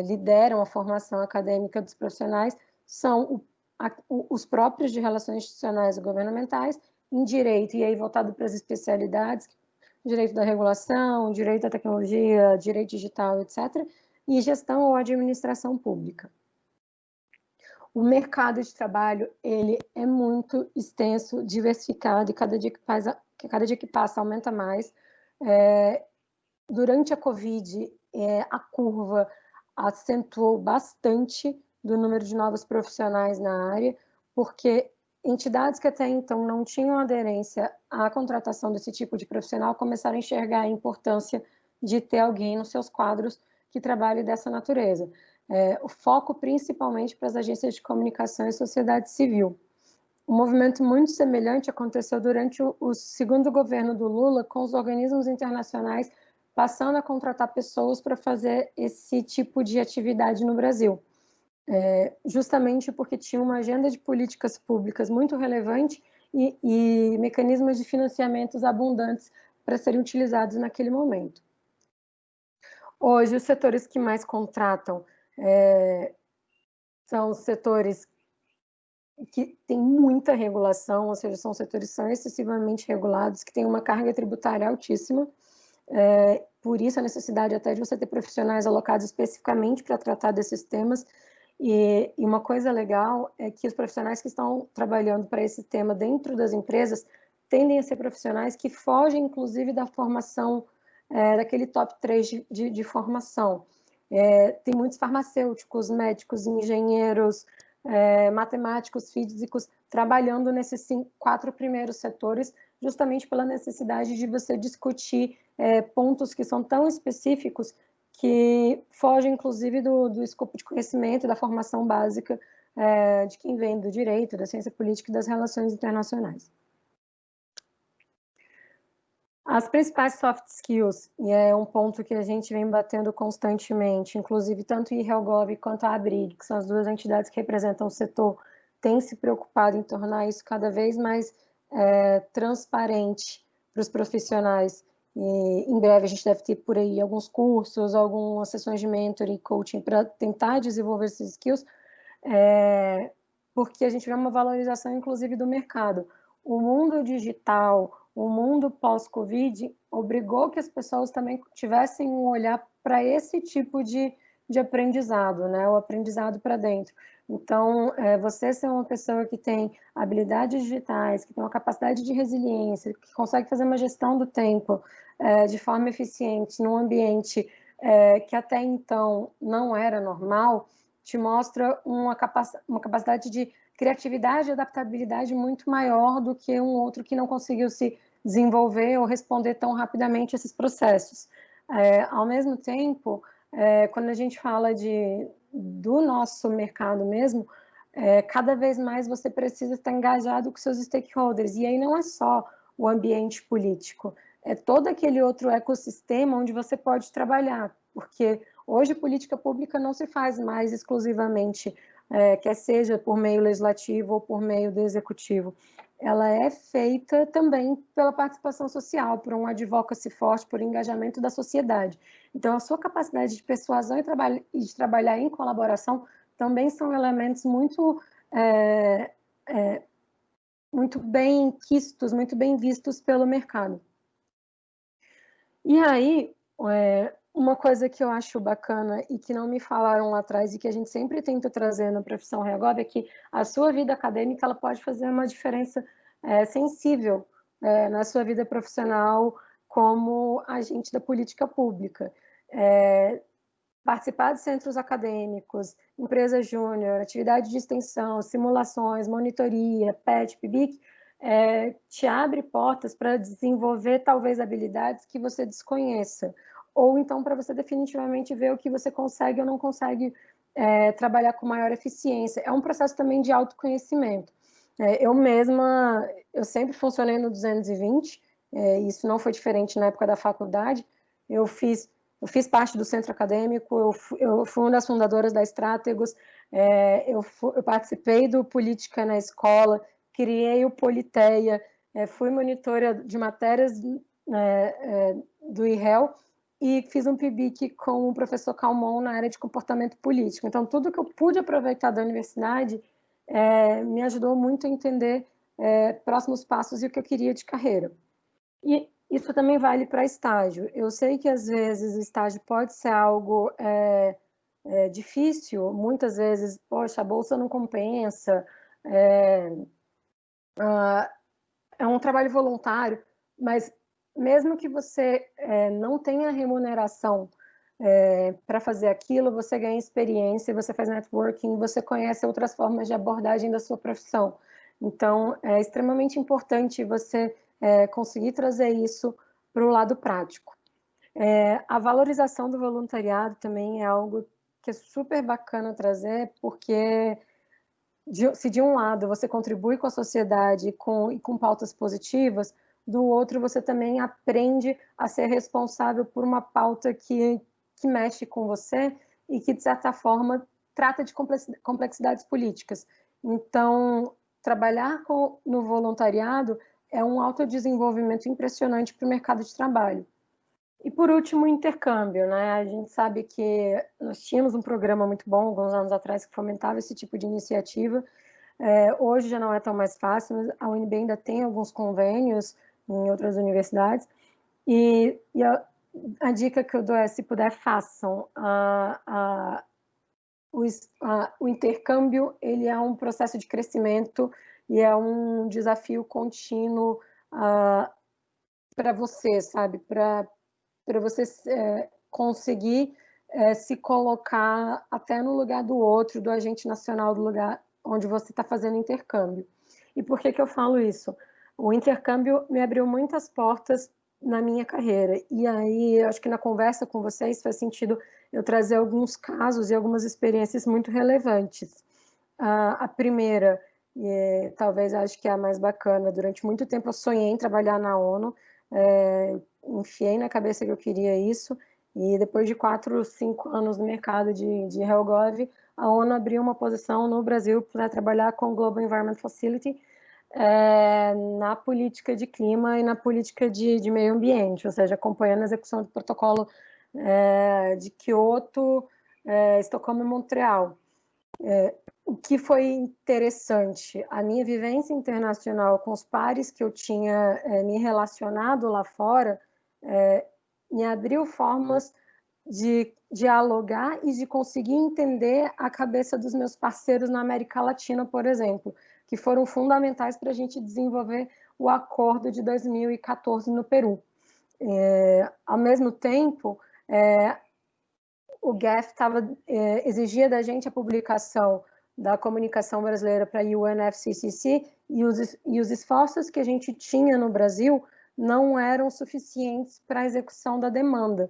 lideram a formação acadêmica dos profissionais são os próprios de Relações Institucionais e Governamentais, em Direito, e aí voltado para as especialidades, Direito da Regulação, Direito da Tecnologia, Direito Digital, etc., e Gestão ou Administração Pública. O mercado de trabalho ele é muito extenso, diversificado, e cada dia que passa aumenta mais. Durante a Covid, a curva acentuou bastante do número de novos profissionais na área, porque entidades que até então não tinham aderência à contratação desse tipo de profissional começaram a enxergar a importância de ter alguém nos seus quadros que trabalhe dessa natureza. O foco principalmente para as agências de comunicação e sociedade civil. Um movimento muito semelhante aconteceu durante o segundo governo do Lula, com os organismos internacionais passando a contratar pessoas para fazer esse tipo de atividade no Brasil. Justamente porque tinha uma agenda de políticas públicas muito relevante e mecanismos de financiamentos abundantes para serem utilizados naquele momento. Hoje, os setores que mais contratam são os setores que têm muita regulação, ou seja, são setores que são excessivamente regulados, que têm uma carga tributária altíssima, por isso a necessidade até de você ter profissionais alocados especificamente para tratar desses temas, e uma coisa legal é que os profissionais que estão trabalhando para esse tema dentro das empresas tendem a ser profissionais que fogem, inclusive, da formação, daquele top 3 de formação. Tem muitos farmacêuticos, médicos, engenheiros, matemáticos, físicos, trabalhando nesses 4 primeiros setores, justamente pela necessidade de você discutir pontos que são tão específicos que fogem, inclusive, do escopo de conhecimento, da formação básica de quem vem do direito, da ciência política e das relações internacionais. As principais soft skills, e é um ponto que a gente vem batendo constantemente, inclusive tanto o RealGov quanto a ABRIG, que são as duas entidades que representam o setor, têm se preocupado em tornar isso cada vez mais transparente para os profissionais. E em breve a gente deve ter por aí alguns cursos, algumas sessões de mentoring e coaching para tentar desenvolver esses skills, porque a gente vê uma valorização, inclusive, do mercado. O mundo digital, o mundo pós-Covid, obrigou que as pessoas também tivessem um olhar para esse tipo de aprendizado, né? O aprendizado para dentro. Então, você ser uma pessoa que tem habilidades digitais, que tem uma capacidade de resiliência, que consegue fazer uma gestão do tempo de forma eficiente, num ambiente que até então não era normal, te mostra uma capacidade de criatividade e adaptabilidade muito maior do que um outro que não conseguiu se desenvolver ou responder tão rapidamente a esses processos. Ao mesmo tempo, quando a gente fala do nosso mercado mesmo, cada vez mais você precisa estar engajado com seus stakeholders, e aí não é só o ambiente político, é todo aquele outro ecossistema onde você pode trabalhar, porque hoje política pública não se faz mais exclusivamente, quer seja por meio legislativo ou por meio do executivo, ela é feita também pela participação social, por um advocacy forte, por engajamento da sociedade. Então, a sua capacidade de persuasão e de trabalhar em colaboração também são elementos muito bem quistos, muito bem vistos pelo mercado. E aí, uma coisa que eu acho bacana e que não me falaram lá atrás e que a gente sempre tenta trazer na profissão Reagov é que a sua vida acadêmica ela pode fazer uma diferença sensível na sua vida profissional como agente da política pública. Participar de centros acadêmicos, empresa júnior, atividade de extensão, simulações, monitoria, PET, PIBIC, te abre portas para desenvolver talvez habilidades que você desconheça, ou então para você definitivamente ver o que você consegue ou não consegue trabalhar com maior eficiência. É um processo também de autoconhecimento. Eu sempre funcionei no 220, isso não foi diferente na época da faculdade. Eu fiz parte do centro acadêmico, eu fui uma das fundadoras da Strátegos, eu participei do Política na Escola, criei o Politeia, fui monitora de matérias do IREL e fiz um PIBIC com o professor Calmon na área de comportamento político. Então, tudo que eu pude aproveitar da universidade me ajudou muito a entender próximos passos e o que eu queria de carreira. E isso também vale para estágio. Eu sei que, às vezes, o estágio pode ser algo difícil, muitas vezes, poxa, a bolsa não compensa, é um trabalho voluntário, mas mesmo que você não tenha remuneração para fazer aquilo, você ganha experiência, você faz networking, você conhece outras formas de abordagem da sua profissão. Então, é extremamente importante você conseguir trazer isso para o lado prático. A valorização do voluntariado também é algo que é super bacana trazer, porque se de um lado você contribui com a sociedade e com pautas positivas, do outro você também aprende a ser responsável por uma pauta que mexe com você e que, de certa forma, trata de complexidades políticas. Então, trabalhar no voluntariado é um autodesenvolvimento impressionante para o mercado de trabalho. E, por último, o intercâmbio, né? A gente sabe que nós tínhamos um programa muito bom, alguns anos atrás, que fomentava esse tipo de iniciativa. Hoje já não é tão mais fácil, mas a UNB ainda tem alguns convênios em outras universidades. E a dica que eu dou é, se puder, façam. O intercâmbio, ele é um processo de crescimento e é um desafio contínuo para você, sabe? Para você conseguir se colocar até no lugar do outro, do agente nacional do lugar onde você está fazendo intercâmbio. E por que eu falo isso? O intercâmbio me abriu muitas portas na minha carreira, e aí eu acho que na conversa com vocês faz sentido eu trazer alguns casos e algumas experiências muito relevantes. A primeira, talvez acho que é a mais bacana, durante muito tempo eu sonhei em trabalhar na ONU, enfiei na cabeça que eu queria isso, e depois de 4 ou 5 anos no mercado de Helgov, a ONU abriu uma posição no Brasil para trabalhar com o Global Environment Facility na política de clima e na política de meio ambiente, ou seja, acompanhando a execução do protocolo de Kyoto, Estocolmo e Montreal. O que foi interessante, a minha vivência internacional com os pares que eu tinha me relacionado lá fora, me abriu formas de dialogar e de conseguir entender a cabeça dos meus parceiros na América Latina, por exemplo, que foram fundamentais para a gente desenvolver o acordo de 2014 no Peru. Ao mesmo tempo, o GAF exigia da gente a publicação da comunicação brasileira para a UNFCCC e os esforços que a gente tinha no Brasil não eram suficientes para a execução da demanda.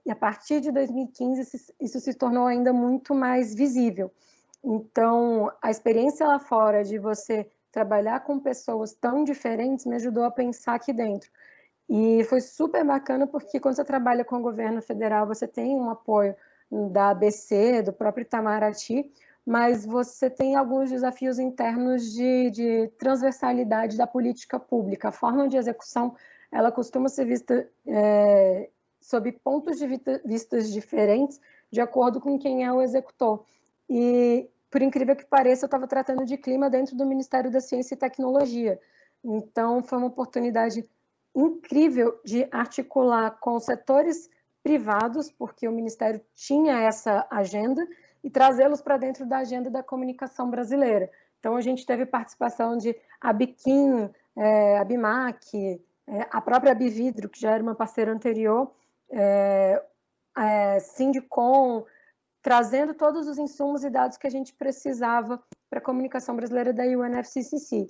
E a partir de 2015, isso se tornou ainda muito mais visível. Então, a experiência lá fora de você trabalhar com pessoas tão diferentes me ajudou a pensar aqui dentro. E foi super bacana porque quando você trabalha com o governo federal, você tem um apoio da ABC, do próprio Itamaraty, mas você tem alguns desafios internos de transversalidade da política pública. A forma de execução, ela costuma ser vista sob pontos de vista diferentes, de acordo com quem é o executor. E, por incrível que pareça, eu estava tratando de clima dentro do Ministério da Ciência e Tecnologia. Então, foi uma oportunidade incrível de articular com setores privados, porque o Ministério tinha essa agenda, e trazê-los para dentro da agenda da comunicação brasileira. Então, a gente teve participação de Abiquim, Abimac, a própria Abividro, que já era uma parceira anterior, Sindicom, trazendo todos os insumos e dados que a gente precisava para a comunicação brasileira da UNFCCC.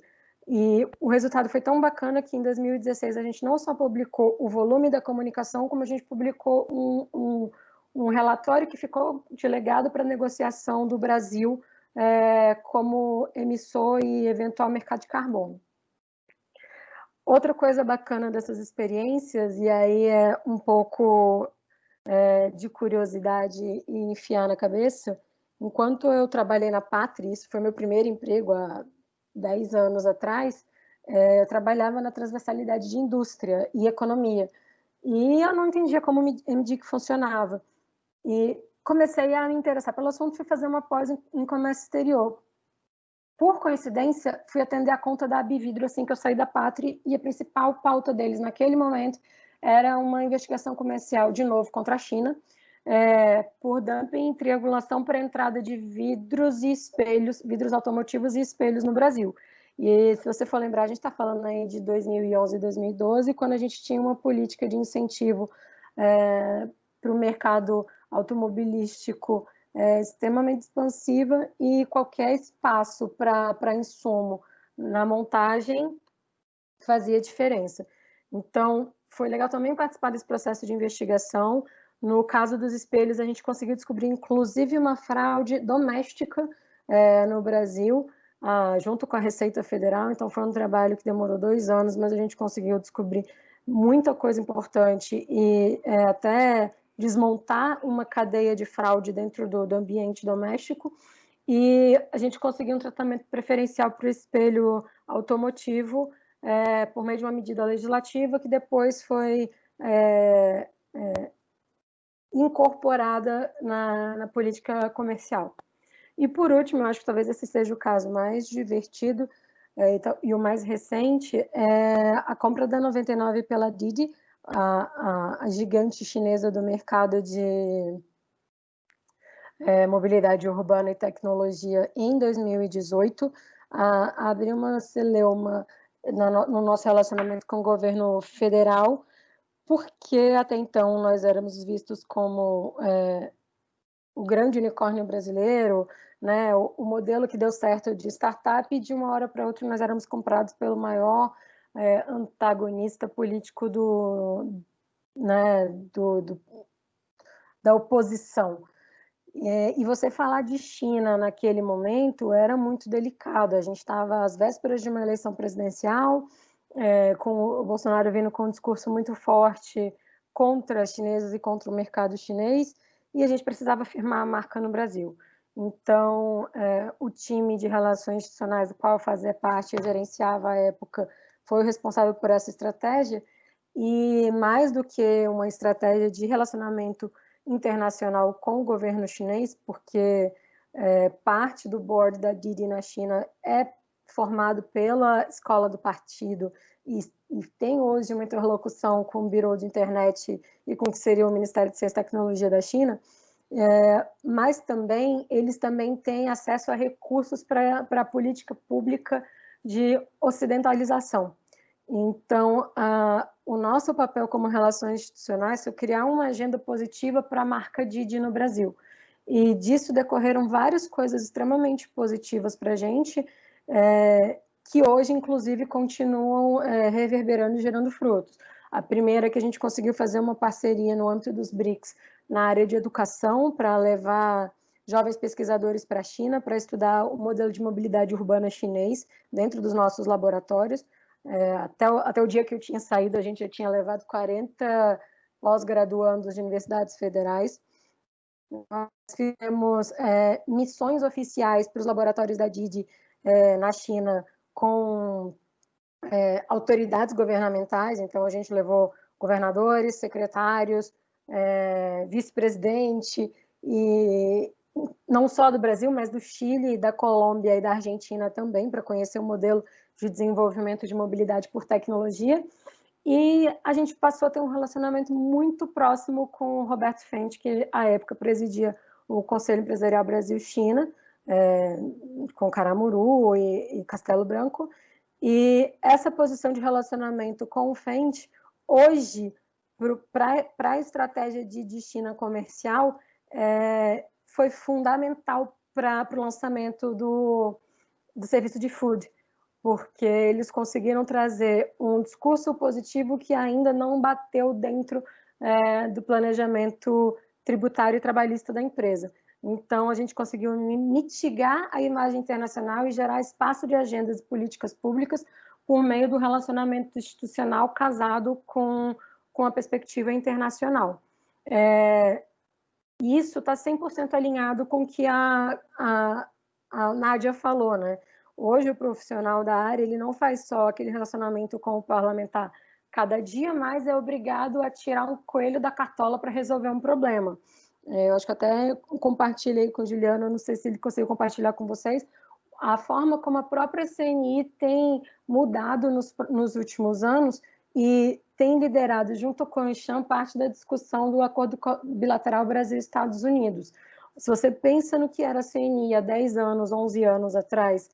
E o resultado foi tão bacana que em 2016 a gente não só publicou o volume da comunicação, como a gente publicou um relatório que ficou de legado para a negociação do Brasil como emissor e eventual mercado de carbono. Outra coisa bacana dessas experiências, e aí é um pouco de curiosidade e enfiar na cabeça, enquanto eu trabalhei na Pátria, isso foi meu primeiro emprego há 10 anos atrás, eu trabalhava na transversalidade de indústria e economia, e eu não entendia como o MDIC funcionava, e comecei a me interessar pelo assunto, fui fazer uma pós em comércio exterior. Por coincidência, fui atender a conta da Abividro assim que eu saí da Pátria, e a principal pauta deles naquele momento era uma investigação comercial, de novo, contra a China, por dumping e triangulação para a entrada de vidros e espelhos, vidros automotivos e espelhos no Brasil. E se você for lembrar, a gente está falando aí de 2011 e 2012, quando a gente tinha uma política de incentivo para o mercado automobilístico extremamente expansiva, e qualquer espaço para insumo na montagem fazia diferença. Então, foi legal também participar desse processo de investigação. No caso dos espelhos, a gente conseguiu descobrir, inclusive, uma fraude doméstica no Brasil, junto com a Receita Federal. Então, foi um trabalho que demorou 2 anos, mas a gente conseguiu descobrir muita coisa importante e até desmontar uma cadeia de fraude dentro do ambiente doméstico. E a gente conseguiu um tratamento preferencial para o espelho automotivo, por meio de uma medida legislativa que depois foi incorporada na política comercial. E por último, eu acho que talvez esse seja o caso mais divertido e o mais recente, é a compra da 99 pela Didi, a gigante chinesa do mercado de mobilidade urbana e tecnologia, em 2018, abriu uma celeuma no nosso relacionamento com o governo federal, porque até então nós éramos vistos como o grande unicórnio brasileiro, né, o modelo que deu certo de startup, e de uma hora para outra nós éramos comprados pelo maior antagonista político da oposição. E você falar de China naquele momento era muito delicado. A gente estava às vésperas de uma eleição presidencial, com o Bolsonaro vindo com um discurso muito forte contra chineses e contra o mercado chinês, e a gente precisava firmar a marca no Brasil. Então, o time de relações institucionais, do qual eu fazia parte e gerenciava à época, foi o responsável por essa estratégia, e mais do que uma estratégia de relacionamento internacional com o governo chinês, porque parte do board da Didi na China é formado pela escola do partido e tem hoje uma interlocução com o Bureau de Internet e com o que seria o Ministério de Ciência e Tecnologia da China, mas também eles também têm acesso a recursos para a política pública de ocidentalização. Então, o nosso papel como relações institucionais foi criar uma agenda positiva para a marca Didi no Brasil. E disso decorreram várias coisas extremamente positivas para a gente, que hoje, inclusive, continuam reverberando e gerando frutos. A primeira é que a gente conseguiu fazer uma parceria no âmbito dos BRICS na área de educação para levar jovens pesquisadores para a China para estudar o modelo de mobilidade urbana chinês dentro dos nossos laboratórios. Até o dia que eu tinha saído, a gente já tinha levado 40 pós-graduandos de universidades federais. Nós fizemos missões oficiais para os laboratórios da Didi na China com autoridades governamentais, então a gente levou governadores, secretários, vice-presidente, e não só do Brasil, mas do Chile, da Colômbia e da Argentina também, para conhecer o modelo de desenvolvimento de mobilidade por tecnologia. E a gente passou a ter um relacionamento muito próximo com o Roberto Fendt, que à época presidia o Conselho Empresarial Brasil-China, com Caramuru e Castelo Branco. E essa posição de relacionamento com o Fendt, hoje, para a estratégia de China comercial, foi fundamental para o lançamento do serviço de food, porque eles conseguiram trazer um discurso positivo que ainda não bateu dentro do planejamento tributário e trabalhista da empresa. Então, a gente conseguiu mitigar a imagem internacional e gerar espaço de agendas e políticas públicas por meio do relacionamento institucional casado com a perspectiva internacional. Isso está 100% alinhado com o que a Nádia falou, né? Hoje, o profissional da área, ele não faz só aquele relacionamento com o parlamentar. Cada dia mais é obrigado a tirar um coelho da cartola para resolver um problema. Eu acho que até compartilhei com o Juliano, não sei se ele conseguiu compartilhar com vocês, a forma como a própria CNI tem mudado nos últimos anos e tem liderado, junto com o Ixam, parte da discussão do acordo bilateral Brasil-Estados Unidos. Se você pensa no que era a CNI há 10 anos, 11 anos atrás,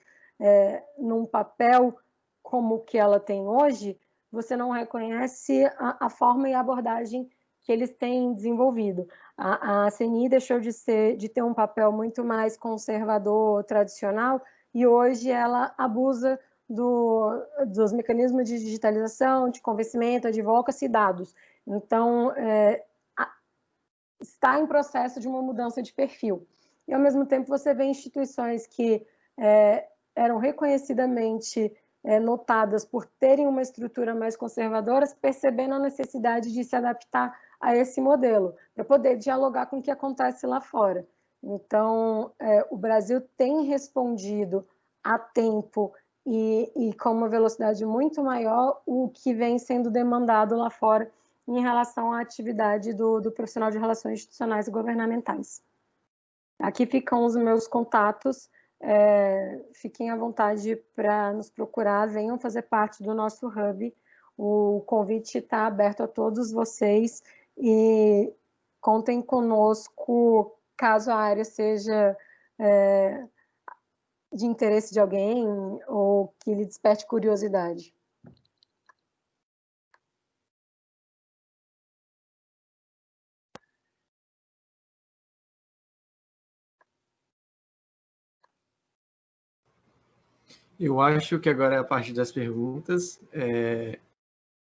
num papel como o que ela tem hoje, você não reconhece a forma e a abordagem que eles têm desenvolvido. A CNI deixou de ter um papel muito mais conservador, tradicional, e hoje ela abusa dos mecanismos de digitalização, de convencimento, advocacy e dados. Então, está em processo de uma mudança de perfil. E, ao mesmo tempo, você vê instituições que eram reconhecidamente notadas por terem uma estrutura mais conservadora, percebendo a necessidade de se adaptar a esse modelo, para poder dialogar com o que acontece lá fora. Então, o Brasil tem respondido a tempo e com uma velocidade muito maior o que vem sendo demandado lá fora em relação à atividade do profissional de relações institucionais e governamentais. Aqui ficam os meus contatos, fiquem à vontade para nos procurar, venham fazer parte do nosso hub, o convite está aberto a todos vocês e contem conosco caso a área seja de interesse de alguém ou que lhe desperte curiosidade. Eu acho que agora é a parte das perguntas.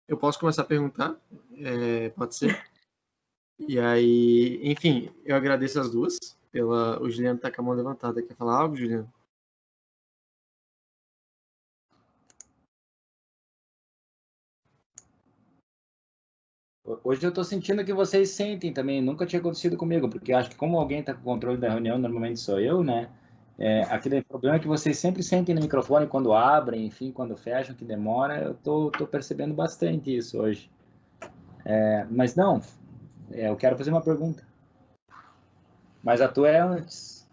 Eu posso começar a perguntar? Pode ser? E aí, enfim, eu agradeço as duas. O Juliano está com a mão levantada. Quer falar algo, Juliano? Hoje eu estou sentindo que vocês sentem também. Nunca tinha acontecido comigo, porque acho que como alguém está com o controle da reunião, normalmente sou eu, né? Aquele problema é que vocês sempre sentem no microfone quando abrem, enfim, quando fecham, que demora. Eu tô percebendo bastante isso hoje. Mas não, eu quero fazer uma pergunta. Mas a tua é antes.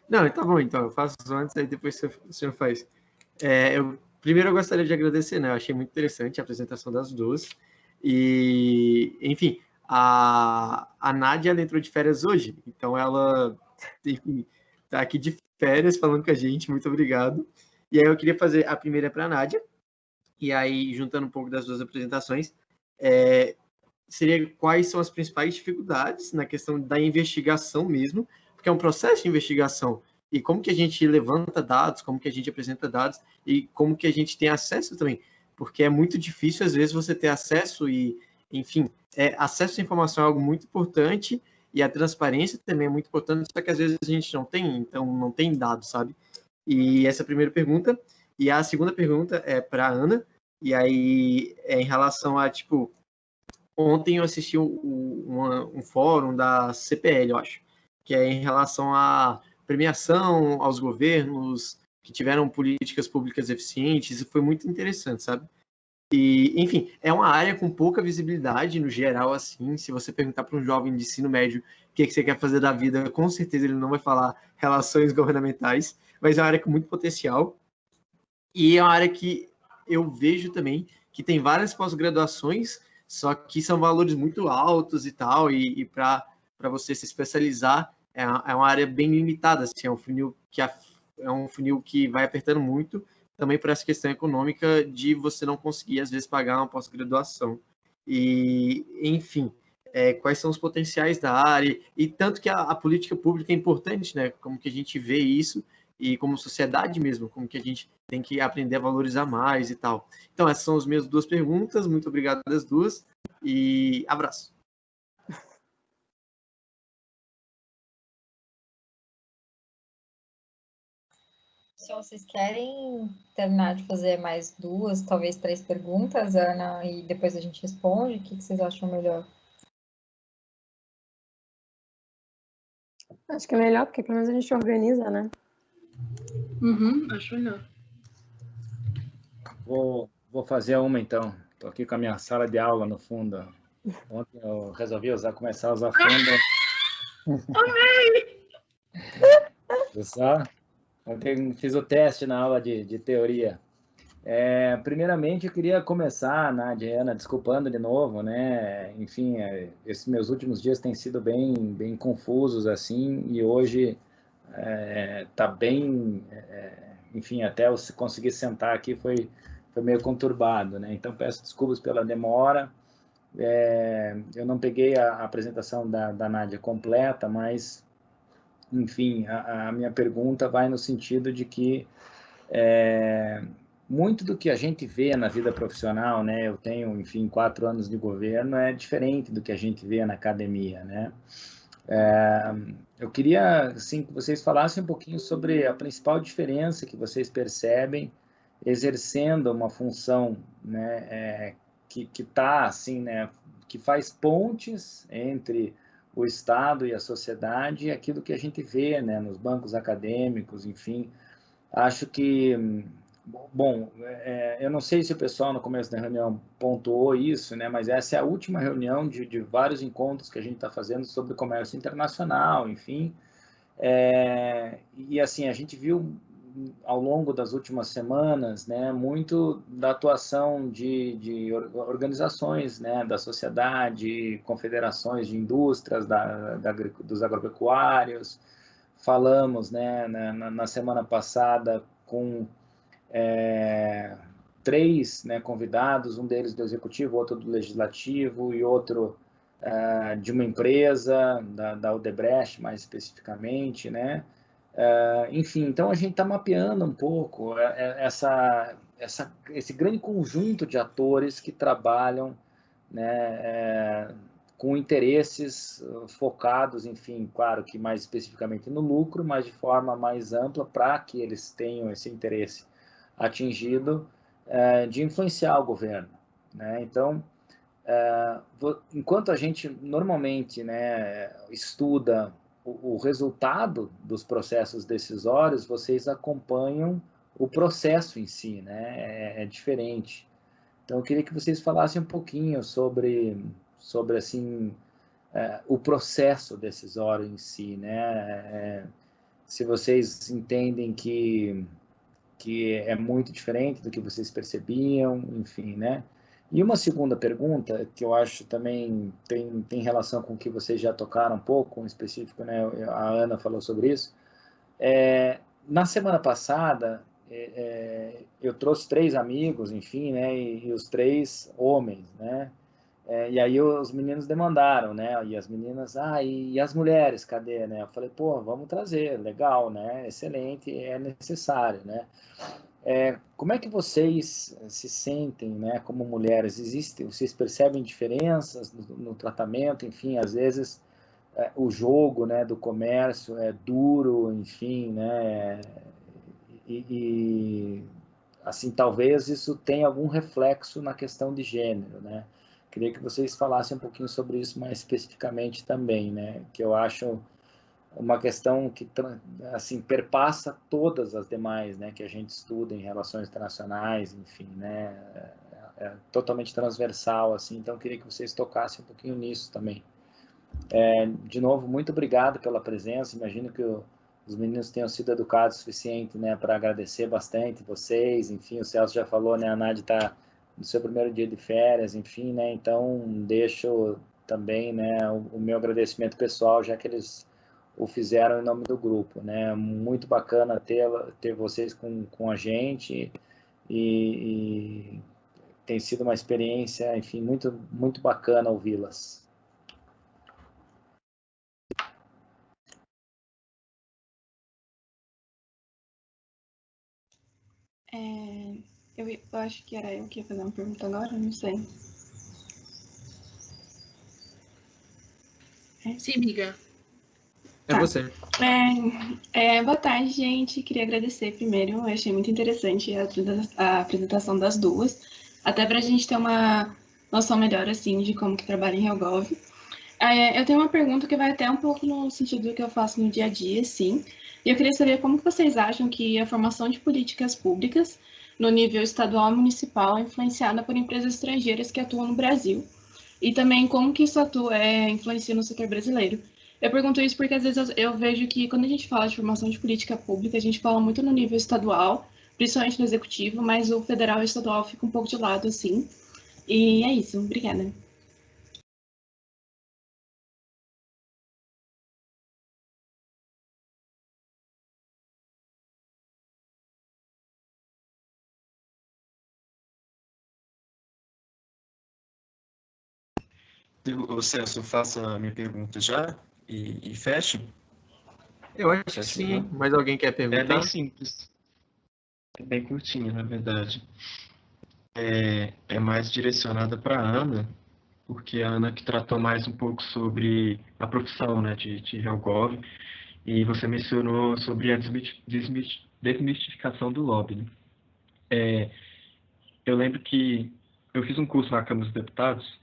Não, tá bom, então. Eu faço antes, aí depois o senhor faz. Primeiro eu gostaria de agradecer, né? Eu achei muito interessante a apresentação das duas. E, enfim, a Nádia, ela entrou de férias hoje. Então, ela, enfim, tá aqui de férias falando com a gente. Muito obrigado. E aí eu queria fazer a primeira para a Nádia. E aí, juntando um pouco das duas apresentações, seria quais são as principais dificuldades na questão da investigação mesmo, porque é um processo de investigação, e como que a gente levanta dados, como que a gente apresenta dados, e como que a gente tem acesso também, porque é muito difícil, às vezes, você ter acesso e, enfim, acesso à informação é algo muito importante, e a transparência também é muito importante, só que às vezes a gente não tem, então não tem dados, sabe? E essa é a primeira pergunta. E a segunda pergunta é para a Ana, e aí é em relação a, tipo, ontem eu assisti um fórum da CPL, eu acho, que é em relação à premiação aos governos que tiveram políticas públicas eficientes, e foi muito interessante, sabe? E, enfim, é uma área com pouca visibilidade no geral, assim, se você perguntar para um jovem de ensino médio o que você quer fazer da vida, com certeza ele não vai falar relações governamentais, mas é uma área com muito potencial, e é uma área que eu vejo também que tem várias pós-graduações, só que são valores muito altos e tal, e para você se especializar é uma área bem limitada, assim, é um funil que vai apertando muito, também por essa questão econômica de você não conseguir, às vezes, pagar uma pós-graduação. E, enfim, quais são os potenciais da área, e tanto que a política pública é importante, né? Como que a gente vê isso, e como sociedade mesmo, como que a gente tem que aprender a valorizar mais e tal. Então, essas são as minhas duas perguntas, muito obrigado das duas, e abraço. Se vocês querem terminar de fazer mais 2, talvez 3 perguntas, Ana, e depois a gente responde, o que vocês acham melhor? Acho que é melhor, porque pelo menos a gente organiza, né? Acho melhor. Vou fazer uma, então. Estou aqui com a minha sala de aula no fundo. Ontem eu resolvi começar a usar fundo. Amei! Pessoal, ontem fiz o teste na aula de teoria. Primeiramente, eu queria começar, Nádia e Ana, desculpando de novo, né? Enfim, esses meus últimos dias têm sido bem confusos, assim, e hoje tá bem... enfim, até eu conseguir sentar aqui foi meio conturbado, né? Então, peço desculpas pela demora. Eu não peguei a apresentação da Nádia completa, mas, enfim, a minha pergunta vai no sentido de que muito do que a gente vê na vida profissional, né? Eu tenho, enfim, 4 anos de governo, é diferente do que a gente vê na academia, né? Eu queria, assim, que vocês falassem um pouquinho sobre a principal diferença que vocês percebem exercendo uma função, né, que tá, assim, né, que faz pontes entre o Estado e a sociedade, e aquilo que a gente vê, né, nos bancos acadêmicos, enfim. Acho que, bom, eu não sei se o pessoal no começo da reunião pontuou isso, né, mas essa é a última reunião de vários encontros que a gente está fazendo sobre comércio internacional, enfim. E assim, a gente viu ao longo das últimas semanas, né, muito da atuação de organizações, né, da sociedade, confederações de indústrias, dos agropecuários. Falamos, né, na semana passada com 3, né, convidados, um deles do executivo, outro do legislativo e outro de uma empresa, da Odebrecht mais especificamente, né? Enfim, então a gente está mapeando um pouco esse grande conjunto de atores que trabalham, né, com interesses focados, enfim, claro que mais especificamente no lucro, mas de forma mais ampla para que eles tenham esse interesse atingido de influenciar o governo, né? Então, enquanto a gente normalmente, né, estuda o resultado dos processos decisórios, vocês acompanham o processo em si, né? É diferente. Então, eu queria que vocês falassem um pouquinho sobre assim, o processo decisório em si, né? Se vocês entendem que é muito diferente do que vocês percebiam, enfim, né? E uma segunda pergunta, que eu acho também tem relação com o que vocês já tocaram um pouco, em específico, né? A Ana falou sobre isso. Na semana passada, eu trouxe 3 amigos, enfim, né, e os 3 homens, né, e aí os meninos demandaram, né, e as meninas, e as mulheres, cadê, né? Eu falei, pô, vamos trazer, legal, né, excelente, é necessário, né. Como é que vocês se sentem, né, como mulheres? Vocês percebem diferenças no tratamento? Enfim, às vezes o jogo, né, do comércio é duro, enfim, né, e assim, talvez isso tenha algum reflexo na questão de gênero, né? Queria que vocês falassem um pouquinho sobre isso mais especificamente também, né? Que eu acho uma questão que, assim, perpassa todas as demais, né? Que a gente estuda em relações internacionais, enfim, né? É totalmente transversal, assim. Então, queria que vocês tocassem um pouquinho nisso também. De novo, muito obrigado pela presença. Imagino que os meninos tenham sido educados o suficiente, né, para agradecer bastante vocês. Enfim, o Celso já falou, né, a Nádia está no seu primeiro dia de férias, enfim, né, então deixo também, né, o meu agradecimento pessoal, já que eles o fizeram em nome do grupo, né, muito bacana ter vocês com a gente e tem sido uma experiência, enfim, muito, muito bacana ouvi-las. Eu acho que era eu que ia fazer uma pergunta agora, não sei. Sim, amiga. É você. Boa tarde, gente. Queria agradecer primeiro. Eu achei muito interessante a apresentação das duas, até para a gente ter uma noção melhor, assim, de como que trabalha em HellGov. Eu tenho uma pergunta que vai até um pouco no sentido do que eu faço no dia a dia, assim. E eu queria saber como que vocês acham que a formação de políticas públicas no nível estadual e municipal é influenciada por empresas estrangeiras que atuam no Brasil. E também como que isso influencia no setor brasileiro. Eu pergunto isso porque às vezes eu vejo que quando a gente fala de formação de política pública, a gente fala muito no nível estadual, principalmente no executivo, mas o federal e o estadual fica um pouco de lado, assim. E é isso. Obrigada. O Celso, faça a minha pergunta já e feche. Eu acho que sim, mas alguém quer perguntar? É bem simples. É bem curtinho, na verdade. É mais direcionada para a Ana, porque a Ana que tratou mais um pouco sobre a profissão, né, de HellGov, e você mencionou sobre a desmistificação do lobby, né? Eu lembro que eu fiz um curso na Câmara dos Deputados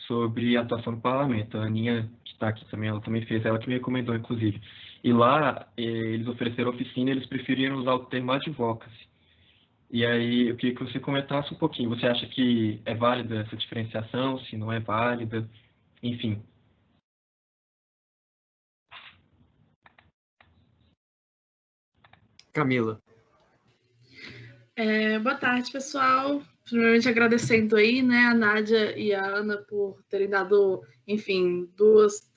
sobre atuação no parlamento. A Aninha, que está aqui também, ela também fez, ela que me recomendou, inclusive. E lá, eles ofereceram oficina, eles preferiram usar o termo advocacy. E aí, eu queria que você comentasse um pouquinho. Você acha que é válida essa diferenciação, se não é válida, enfim. Camila. Boa tarde, pessoal. Primeiramente agradecendo aí, né, a Nádia e a Ana por terem dado, enfim, duas...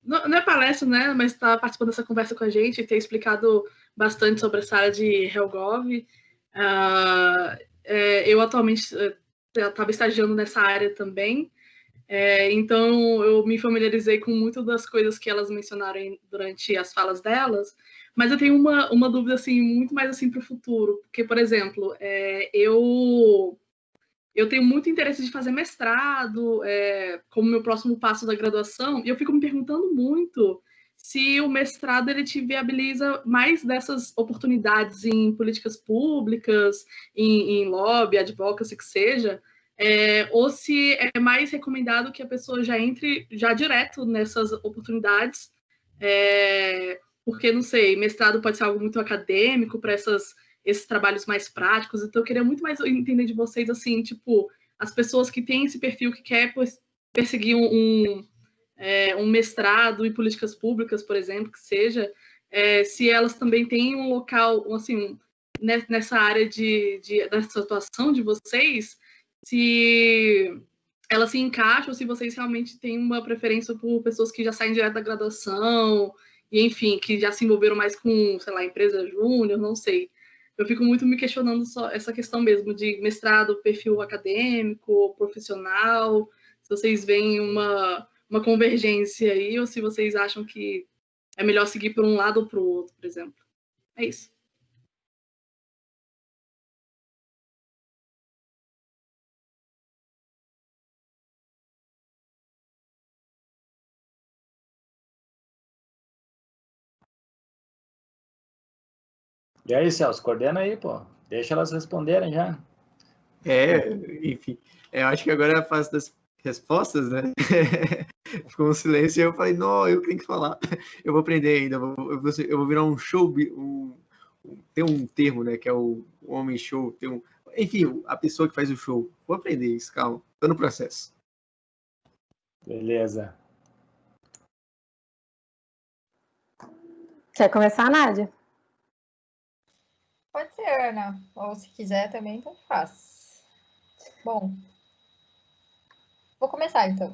Não é palestra, né, mas está participando dessa conversa com a gente e ter explicado bastante sobre essa área de HellGov. Eu atualmente estava estagiando nessa área também, então eu me familiarizei com muitas das coisas que elas mencionaram durante as falas delas, mas eu tenho uma dúvida assim, muito mais assim, para o futuro, porque, por exemplo, eu tenho muito interesse de fazer mestrado, como meu próximo passo da graduação, e eu fico me perguntando muito se o mestrado ele te viabiliza mais dessas oportunidades em políticas públicas, em lobby, advocacy, que seja, ou se é mais recomendado que a pessoa já entre já direto nessas oportunidades, porque, não sei, mestrado pode ser algo muito acadêmico para esses trabalhos mais práticos, então eu queria muito mais entender de vocês, assim, tipo, as pessoas que têm esse perfil que quer perseguir um mestrado em políticas públicas, por exemplo, que seja, se elas também têm um local, assim, nessa área dessa atuação de vocês, se elas se encaixam, ou se vocês realmente têm uma preferência por pessoas que já saem direto da graduação, e, enfim, que já se envolveram mais com, sei lá, empresa júnior, não sei. eu fico muito me questionando só essa questão mesmo de mestrado, perfil acadêmico, profissional, se vocês veem uma convergência aí, ou se vocês acham que é melhor seguir por um lado ou para o outro, por exemplo. É isso. E aí, Celso, coordena aí, pô. Deixa elas responderem já. Enfim, eu acho que agora é a fase das respostas, né? Ficou um silêncio e eu falei, não, eu tenho que falar. Eu vou aprender ainda, eu vou virar um show, tem um termo, né, que é o homem show, enfim, a pessoa que faz o show. Vou aprender isso, calma, tô no processo. Beleza. Quer começar, Nádia? Pode ser, Ana. Ou se quiser também, então faz. Bom, vou começar então,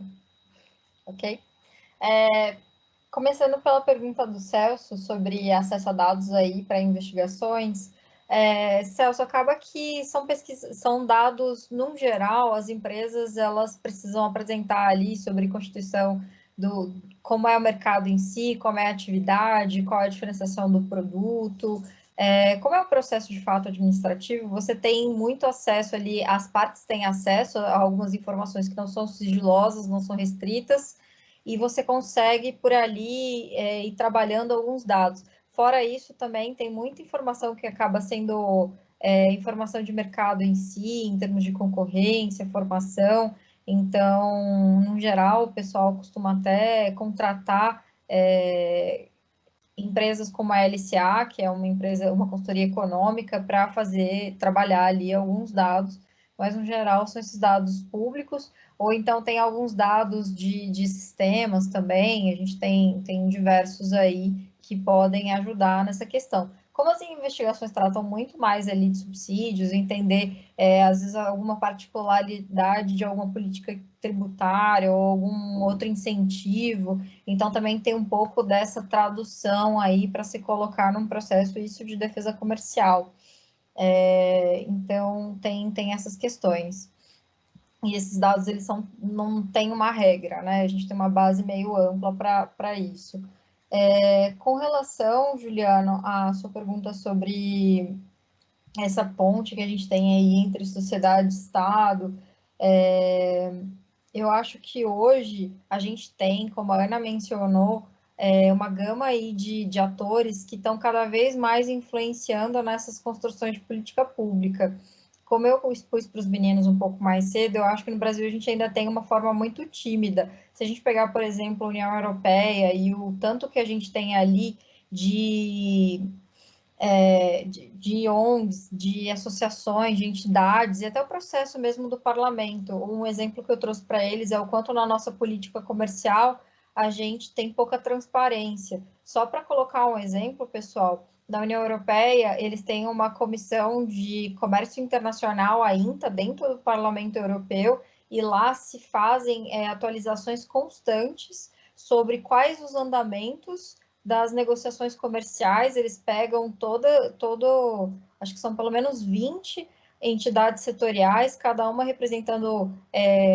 ok? Começando pela pergunta do Celso sobre acesso a dados aí para investigações. Celso, acaba que são dados, num geral, as empresas elas precisam apresentar ali sobre constituição do como é o mercado em si, como é a atividade, qual é a diferenciação do produto, como é o processo de fato administrativo. Você tem muito acesso ali, as partes têm acesso a algumas informações que não são sigilosas, não são restritas, e você consegue, por ali, ir trabalhando alguns dados. Fora isso, também tem muita informação que acaba sendo informação de mercado em si, em termos de concorrência, formação. Então, no geral, o pessoal costuma até contratar empresas como a LCA, que é uma consultoria econômica, para trabalhar ali alguns dados, mas no geral são esses dados públicos, ou então tem alguns dados de sistemas também, a gente tem diversos aí que podem ajudar nessa questão. Como as investigações tratam muito mais ali de subsídios, entender, às vezes, alguma particularidade de alguma política tributária ou algum outro incentivo, então também tem um pouco dessa tradução aí para se colocar num processo isso de defesa comercial. Então, tem essas questões. E esses dados, eles não tem uma regra, né? A gente tem uma base meio ampla para isso. Com relação, Juliano, à sua pergunta sobre essa ponte que a gente tem aí entre sociedade e Estado, eu acho que hoje a gente tem, como a Ana mencionou, uma gama aí de atores que estão cada vez mais influenciando nessas construções de política pública. Como eu expus para os meninos um pouco mais cedo, eu acho que no Brasil a gente ainda tem uma forma muito tímida. Se a gente pegar, por exemplo, a União Europeia e o tanto que a gente tem ali de ONGs, de associações, de entidades, e até o processo mesmo do parlamento. Um exemplo que eu trouxe para eles é o quanto na nossa política comercial a gente tem pouca transparência. Só para colocar um exemplo, pessoal, na União Europeia, eles têm uma comissão de comércio internacional, a INTA, dentro do Parlamento Europeu, e lá se fazem atualizações constantes sobre quais os andamentos das negociações comerciais. Eles pegam acho que são pelo menos 20 entidades setoriais, cada uma representando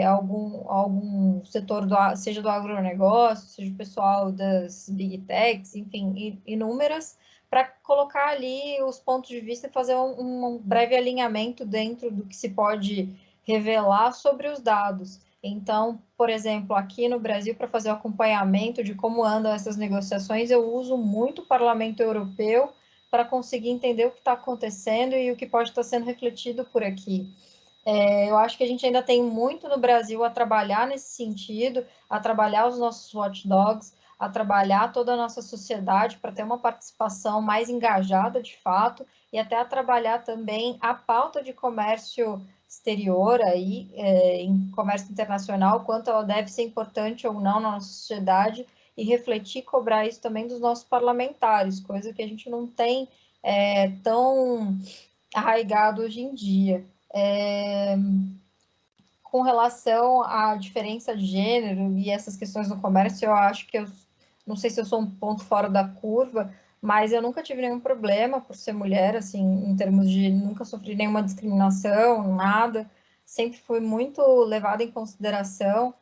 algum setor, seja do agronegócio, seja o pessoal das big techs, enfim, inúmeras, para colocar ali os pontos de vista e fazer um breve alinhamento dentro do que se pode revelar sobre os dados. Então, por exemplo, aqui no Brasil, para fazer o acompanhamento de como andam essas negociações, eu uso muito o Parlamento Europeu para conseguir entender o que está acontecendo e o que pode estar sendo refletido por aqui. Eu acho que a gente ainda tem muito no Brasil a trabalhar nesse sentido, a trabalhar os nossos watchdogs, a trabalhar toda a nossa sociedade para ter uma participação mais engajada, de fato, e até a trabalhar também a pauta de comércio exterior aí, em comércio internacional, quanto ela deve ser importante ou não na nossa sociedade, e refletir e cobrar isso também dos nossos parlamentares, coisa que a gente não tem tão arraigado hoje em dia. Com relação à diferença de gênero e essas questões no comércio, eu acho que não sei se eu sou um ponto fora da curva, mas eu nunca tive nenhum problema por ser mulher, assim, em termos de nunca sofri nenhuma discriminação, nada, sempre fui muito levada em consideração.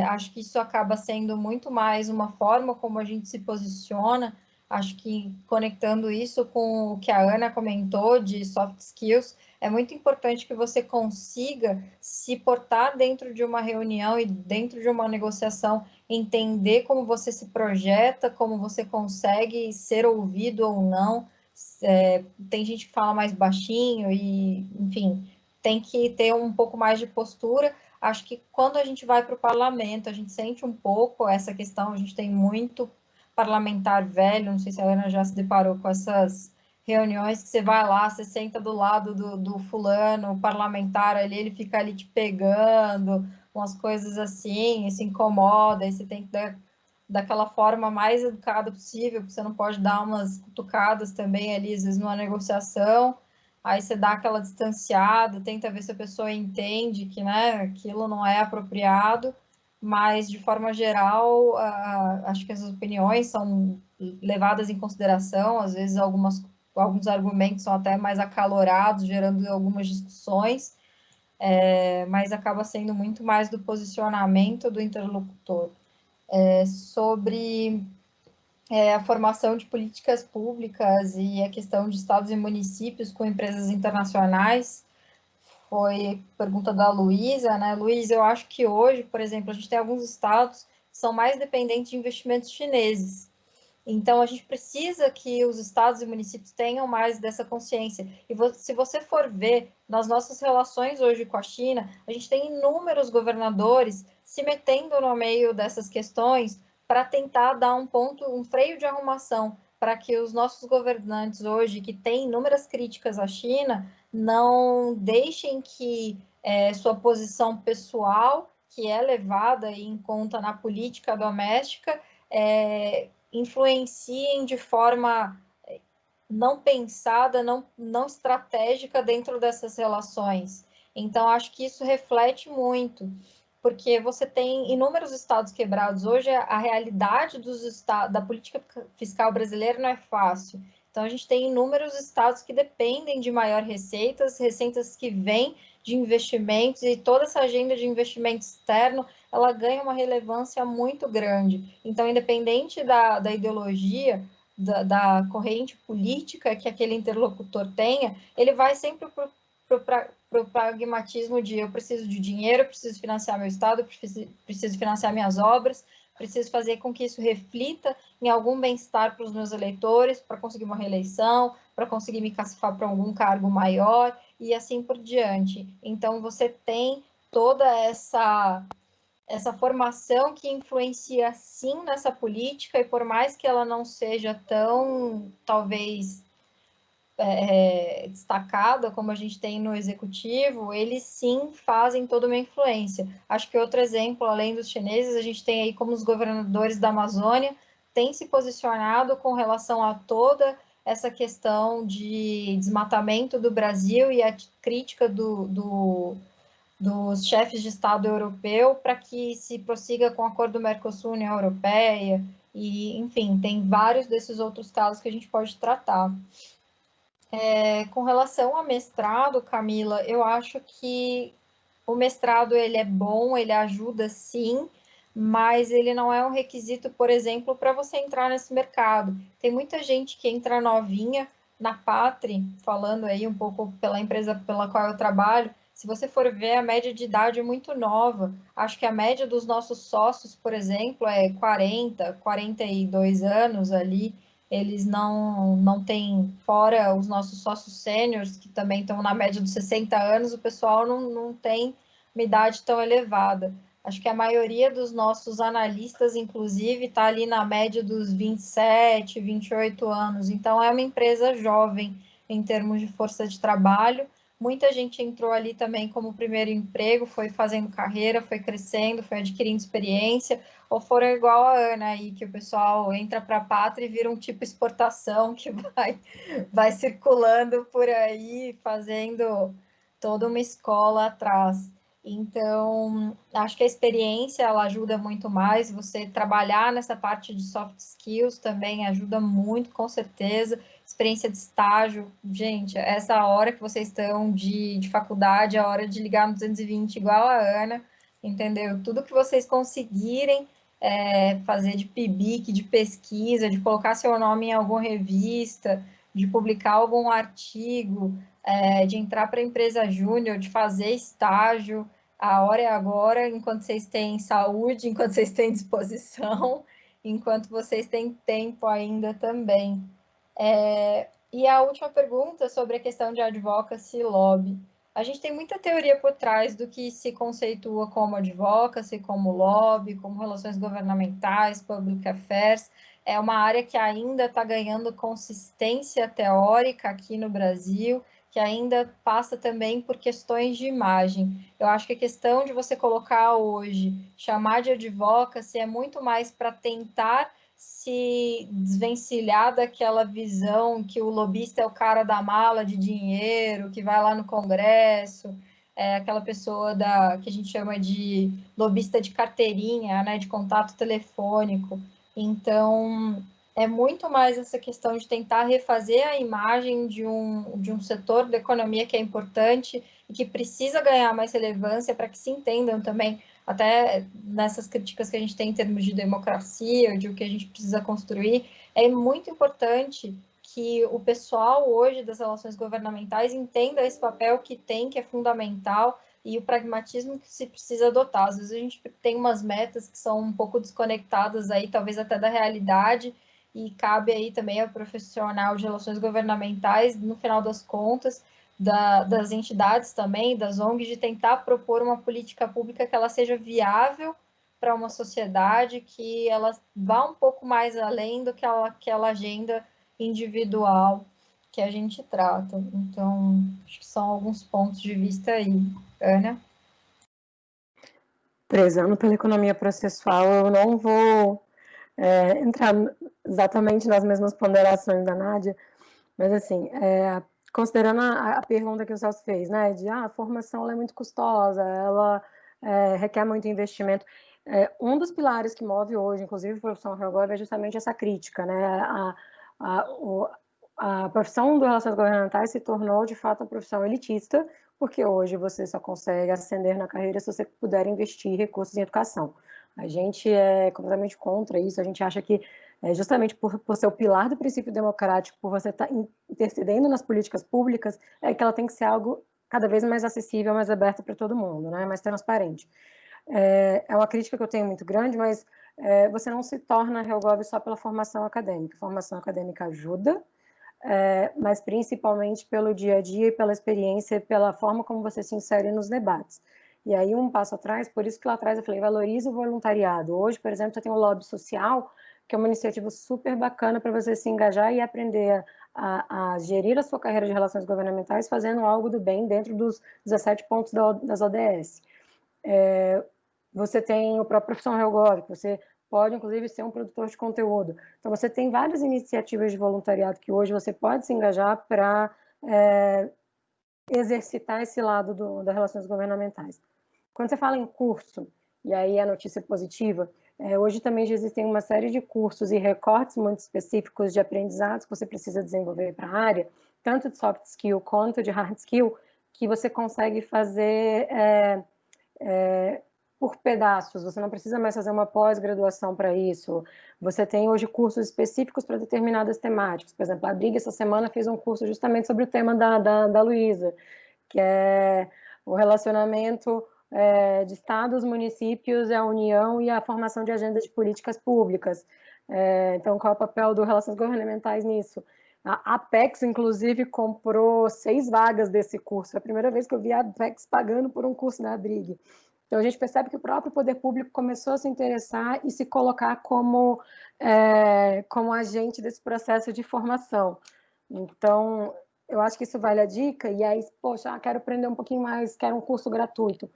Acho que isso acaba sendo muito mais uma forma como a gente se posiciona. Acho que conectando isso com o que a Ana comentou de soft skills, é muito importante que você consiga se portar dentro de uma reunião e dentro de uma negociação, entender como você se projeta, como você consegue ser ouvido ou não. Tem gente que fala mais baixinho e, enfim, tem que ter um pouco mais de postura. Acho que quando a gente vai para o parlamento, a gente sente um pouco essa questão, a gente tem muito parlamentar velho, não sei se a Ana já se deparou com essas reuniões que você vai lá, você senta do lado do fulano, o parlamentar ali, ele fica ali te pegando, umas coisas assim, e se incomoda, e você tem que dar daquela forma mais educada possível, porque você não pode dar umas cutucadas também ali, às vezes numa negociação, aí você dá aquela distanciada, tenta ver se a pessoa entende que, né, aquilo não é apropriado, mas de forma geral, acho que as opiniões são levadas em consideração, às vezes alguns argumentos são até mais acalorados, gerando algumas discussões, mas acaba sendo muito mais do posicionamento do interlocutor. Sobre a formação de políticas públicas e a questão de estados e municípios com empresas internacionais, foi pergunta da Luísa, né? Luísa, eu acho que hoje, por exemplo, a gente tem alguns estados que são mais dependentes de investimentos chineses. Então, a gente precisa que os estados e municípios tenham mais dessa consciência. E se você for ver nas nossas relações hoje com a China, a gente tem inúmeros governadores se metendo no meio dessas questões para tentar dar um freio de arrumação para que os nossos governantes hoje, que têm inúmeras críticas à China, não deixem que sua posição pessoal, que é levada em conta na política doméstica, influenciem de forma não pensada, não estratégica dentro dessas relações. Então, acho que isso reflete muito, porque você tem inúmeros estados quebrados. Hoje, a realidade da política fiscal brasileira não é fácil. Então, a gente tem inúmeros estados que dependem de maior receitas que vêm de investimentos, e toda essa agenda de investimento externo, ela ganha uma relevância muito grande. Então, independente da ideologia, da corrente política que aquele interlocutor tenha, ele vai sempre para o pragmatismo de eu preciso de dinheiro, preciso financiar meu estado, preciso financiar minhas obras, preciso fazer com que isso reflita em algum bem-estar para os meus eleitores, para conseguir uma reeleição, para conseguir me cacifar para algum cargo maior, e assim por diante. Então, você tem toda essa formação que influencia, sim, nessa política, e por mais que ela não seja tão, talvez, destacada como a gente tem no executivo, eles sim fazem toda uma influência. Acho que outro exemplo, além dos chineses, a gente tem aí como os governadores da Amazônia têm se posicionado com relação a toda essa questão de desmatamento do Brasil e a crítica dos chefes de Estado europeu para que se prossiga com o acordo do Mercosul, União Europeia, e, enfim, tem vários desses outros casos que a gente pode tratar. Com relação ao mestrado, Camila, eu acho que o mestrado ele é bom, ele ajuda sim, mas ele não é um requisito, por exemplo, para você entrar nesse mercado. Tem muita gente que entra novinha na Patri, falando aí um pouco pela empresa pela qual eu trabalho. Se você for ver, a média de idade é muito nova. Acho que a média dos nossos sócios, por exemplo, é 40, 42 anos ali. Eles não têm, fora os nossos sócios sêniores, que também estão na média dos 60 anos, o pessoal não tem uma idade tão elevada. Acho que a maioria dos nossos analistas, inclusive, está ali na média dos 27, 28 anos. Então, é uma empresa jovem em termos de força de trabalho. Muita gente entrou ali também como primeiro emprego, foi fazendo carreira, foi crescendo, foi adquirindo experiência, ou foram igual a Ana aí, que o pessoal entra para a Pátria e vira um tipo exportação que vai circulando por aí, fazendo toda uma escola atrás. Então, acho que a experiência, ela ajuda muito mais, você trabalhar nessa parte de soft skills também ajuda muito, com certeza, experiência de estágio, gente, essa hora que vocês estão de faculdade, a hora de ligar no 220, igual a Ana, entendeu? Tudo que vocês conseguirem fazer de PIBIC, de pesquisa, de colocar seu nome em alguma revista, de publicar algum artigo, de entrar para a empresa júnior, de fazer estágio, a hora é agora, enquanto vocês têm saúde, enquanto vocês têm disposição, enquanto vocês têm tempo ainda também. E a última pergunta sobre a questão de advocacy e lobby. A gente tem muita teoria por trás do que se conceitua como advocacy, como lobby, como relações governamentais, public affairs. É uma área que ainda está ganhando consistência teórica aqui no Brasil, que ainda passa também por questões de imagem. Eu acho que a questão de você colocar hoje, chamar de advocacy, é muito mais para tentar se desvencilhar daquela visão que o lobista é o cara da mala de dinheiro, que vai lá no Congresso, aquela pessoa que a gente chama de lobista de carteirinha, né, de contato telefônico. Então, é muito mais essa questão de tentar refazer a imagem de um setor da economia que é importante e que precisa ganhar mais relevância para que se entendam também, até nessas críticas que a gente tem em termos de democracia, de o que a gente precisa construir, é muito importante que o pessoal hoje das relações governamentais entenda esse papel que tem, que é fundamental, e o pragmatismo que se precisa adotar. Às vezes a gente tem umas metas que são um pouco desconectadas aí, talvez até da realidade, e cabe aí também ao profissional de relações governamentais, no final das contas, das entidades também, das ONGs, de tentar propor uma política pública que ela seja viável para uma sociedade, que ela vá um pouco mais além do que aquela agenda individual que a gente trata. Então, acho que são alguns pontos de vista aí. Ana? Prezando pela economia processual, eu não vou entrar exatamente nas mesmas ponderações da Nádia, mas assim, considerando a pergunta que o Celso fez, né, de a formação ela é muito custosa, ela requer muito investimento. Um dos pilares que move hoje, inclusive a profissão RealGov, é justamente essa crítica, né, a profissão de relações governamentais se tornou, de fato, uma profissão elitista, porque hoje você só consegue ascender na carreira se você puder investir recursos em educação. A gente é completamente contra isso, a gente acha que justamente por ser o pilar do princípio democrático, por você estar intercedendo nas políticas públicas, que ela tem que ser algo cada vez mais acessível, mais aberto para todo mundo, né? Mais transparente. É uma crítica que eu tenho muito grande, mas você não se torna RealGov só pela formação acadêmica. A formação acadêmica ajuda, mas principalmente pelo dia a dia e pela experiência e pela forma como você se insere nos debates. E aí, um passo atrás, por isso que lá atrás eu falei, valorize o voluntariado. Hoje, por exemplo, você tem o Lobby Social, que é uma iniciativa super bacana para você se engajar e aprender a gerir a sua carreira de relações governamentais fazendo algo do bem dentro dos 17 pontos das ODS. Você tem o próprio Profissão RealGov, que você pode, inclusive, ser um produtor de conteúdo. Então, você tem várias iniciativas de voluntariado que hoje você pode se engajar para exercitar esse lado das relações governamentais. Quando você fala em curso, e aí a notícia positiva, hoje também já existem uma série de cursos e recortes muito específicos de aprendizados que você precisa desenvolver para a área, tanto de soft skill quanto de hard skill, que você consegue fazer por pedaços, você não precisa mais fazer uma pós-graduação para isso. Você tem hoje cursos específicos para determinadas temáticas. Por exemplo, a Brig essa semana fez um curso justamente sobre o tema da Luísa, que é o relacionamento de estados, municípios, a União e a formação de agendas de políticas públicas. Então, qual é o papel das relações governamentais nisso? A Apex, inclusive, comprou 6 vagas desse curso. É a primeira vez que eu vi a Apex pagando por um curso da Brig. Então, a gente percebe que o próprio poder público começou a se interessar e se colocar como agente desse processo de formação. Então, eu acho que isso vale a dica. E aí, poxa, quero aprender um pouquinho mais, quero um curso gratuito.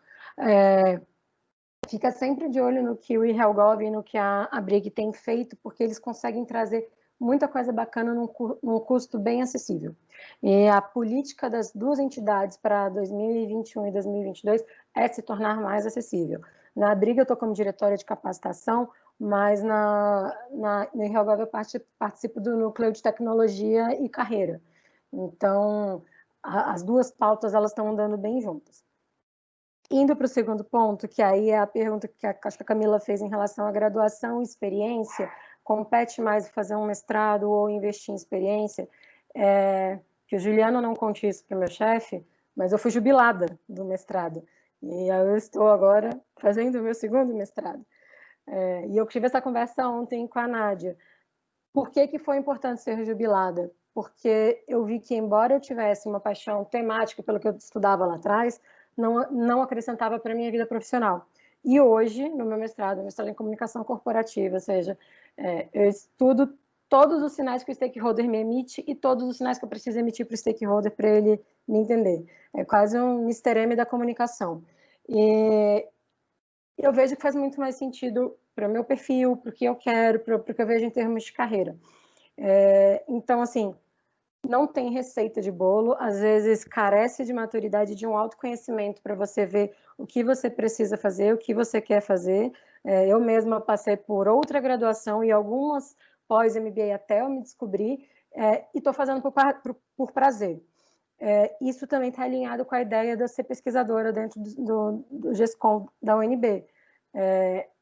Fica sempre de olho no que o RealGov e no que a Brig tem feito, porque eles conseguem trazer muita coisa bacana num custo bem acessível. E a política das duas entidades para 2021 e 2022 é se tornar mais acessível. Na Abriga eu estou como diretora de capacitação, mas no RealGov eu participo do núcleo de tecnologia e carreira. Então, as duas pautas elas estão andando bem juntas. Indo para o segundo ponto, que aí é a pergunta que acho que a Camila fez em relação à graduação e experiência, compete mais fazer um mestrado ou investir em experiência, que o Juliano não conte isso para o meu chefe, mas eu fui jubilada do mestrado, e eu estou agora fazendo o meu segundo mestrado. E eu tive essa conversa ontem com a Nádia. Por que foi importante ser jubilada? Porque eu vi que, embora eu tivesse uma paixão temática pelo que eu estudava lá atrás, não acrescentava para a minha vida profissional. E hoje, no meu mestrado em comunicação corporativa, ou seja, eu estudo todos os sinais que o stakeholder me emite e todos os sinais que eu preciso emitir para o stakeholder para ele me entender. É quase um Mr. M da comunicação. E eu vejo que faz muito mais sentido para o meu perfil, para o que eu quero, para o que eu vejo em termos de carreira. Então, assim, não tem receita de bolo, às vezes carece de maturidade, de um autoconhecimento para você ver o que você precisa fazer, o que você quer fazer. Eu mesma passei por outra graduação e algumas pós-MBA até eu me descobrir, e estou fazendo por prazer. Isso também está alinhado com a ideia de ser pesquisadora dentro do GESCOM da UNB.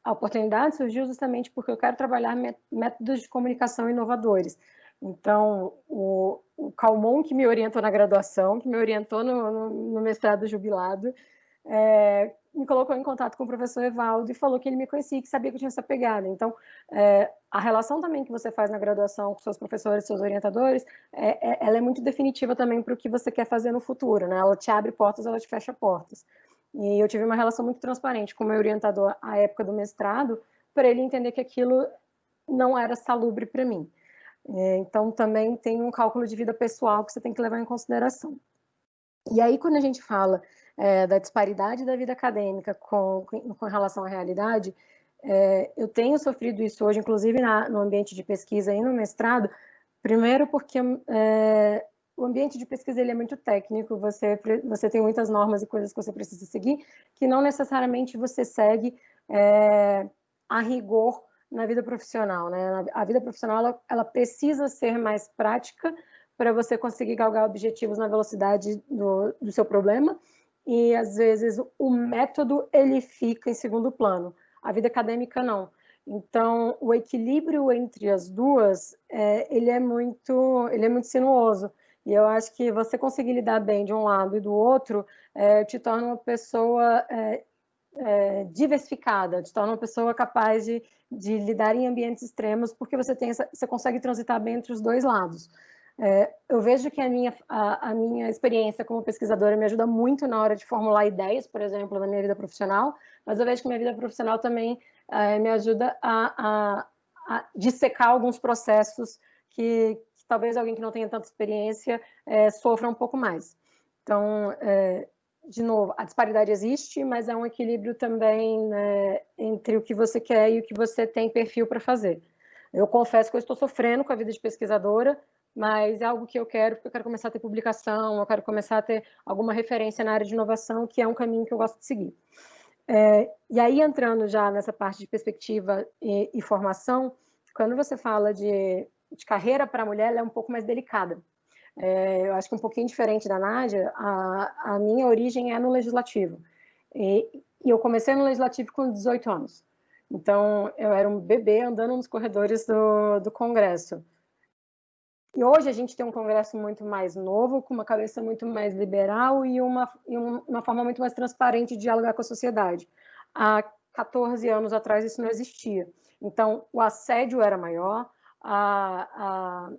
A oportunidade surgiu justamente porque eu quero trabalhar métodos de comunicação inovadores. Então, o Calmon, que me orientou na graduação, que me orientou no mestrado jubilado, me colocou em contato com o professor Evaldo e falou que ele me conhecia e que sabia que eu tinha essa pegada. Então, a relação também que você faz na graduação com seus professores, seus orientadores, ela é muito definitiva também para o que você quer fazer no futuro, né? Ela te abre portas, ela te fecha portas. E eu tive uma relação muito transparente com o meu orientador à época do mestrado, para ele entender que aquilo não era salubre para mim. Então, também tem um cálculo de vida pessoal que você tem que levar em consideração. E aí, quando a gente fala da disparidade da vida acadêmica com relação à realidade, eu tenho sofrido isso hoje, inclusive no ambiente de pesquisa e no mestrado, primeiro porque o ambiente de pesquisa ele é muito técnico, você tem muitas normas e coisas que você precisa seguir, que não necessariamente você segue a rigor na vida profissional, né? A vida profissional ela precisa ser mais prática para você conseguir galgar objetivos na velocidade do seu problema, e às vezes o método ele fica em segundo plano, a vida acadêmica não. Então o equilíbrio entre as duas ele é muito sinuoso, e eu acho que você conseguir lidar bem de um lado e do outro te torna uma pessoa diversificada, te torna uma pessoa capaz de lidar em ambientes extremos, porque você consegue transitar bem entre os dois lados. Eu vejo que a minha experiência como pesquisadora me ajuda muito na hora de formular ideias, por exemplo, na minha vida profissional, mas eu vejo que minha vida profissional também me ajuda a dissecar alguns processos que talvez alguém que não tenha tanta experiência sofra um pouco mais. Então, de novo, a disparidade existe, mas é um equilíbrio também, né, entre o que você quer e o que você tem perfil para fazer. Eu confesso que eu estou sofrendo com a vida de pesquisadora, mas é algo que eu quero, porque eu quero começar a ter publicação, eu quero começar a ter alguma referência na área de inovação, que é um caminho que eu gosto de seguir. E aí, entrando já nessa parte de perspectiva e formação, quando você fala de carreira para a mulher, ela é um pouco mais delicada. Eu acho que um pouquinho diferente da Nádia, a minha origem é no legislativo. E eu comecei no legislativo com 18 anos. Então, eu era um bebê andando nos corredores do Congresso. E hoje a gente tem um Congresso muito mais novo, com uma cabeça muito mais liberal e uma forma muito mais transparente de dialogar com a sociedade. Há 14 anos atrás isso não existia. Então, o assédio era maior, a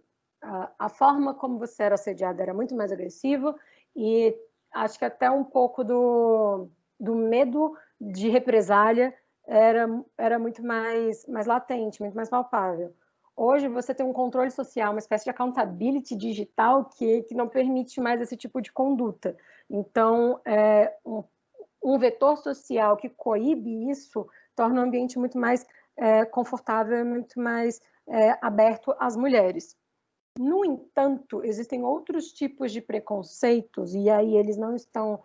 forma como você era assediado era muito mais agressiva, e acho que até um pouco do medo de represália era muito mais latente, muito mais palpável. Hoje você tem um controle social, uma espécie de accountability digital que não permite mais esse tipo de conduta. Então, um vetor social que coíbe isso torna o ambiente muito mais confortável, muito mais aberto às mulheres. No entanto, existem outros tipos de preconceitos, e aí eles não estão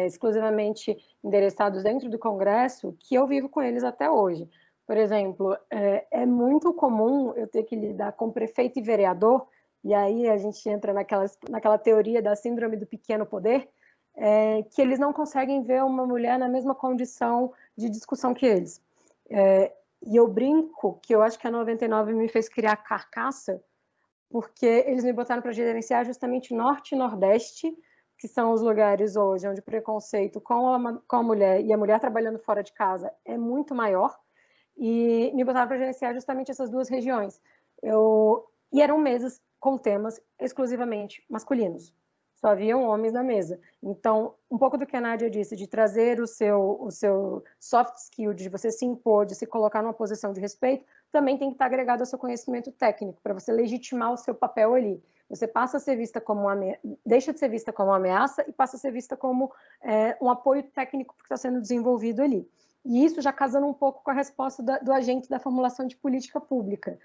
exclusivamente endereçados dentro do Congresso, que eu vivo com eles até hoje. Por exemplo, é muito comum eu ter que lidar com prefeito e vereador, e aí a gente entra naquela teoria da síndrome do pequeno poder, que eles não conseguem ver uma mulher na mesma condição de discussão que eles. E eu brinco que eu acho que a 99 me fez criar carcaça, porque eles me botaram para gerenciar justamente Norte e Nordeste, que são os lugares hoje onde o preconceito com a mulher e a mulher trabalhando fora de casa é muito maior, e me botaram para gerenciar justamente essas duas regiões. E eram mesas com temas exclusivamente masculinos. Só haviam homens na mesa. Então, um pouco do que a Nádia disse, de trazer o seu soft skill, de você se impor, de se colocar numa posição de respeito, também tem que estar agregado ao seu conhecimento técnico, para você legitimar o seu papel ali. Você passa a ser vista como deixa de ser vista como uma ameaça e passa a ser vista como um apoio técnico que está sendo desenvolvido ali. E isso já casando um pouco com a resposta do agente da formulação de política pública.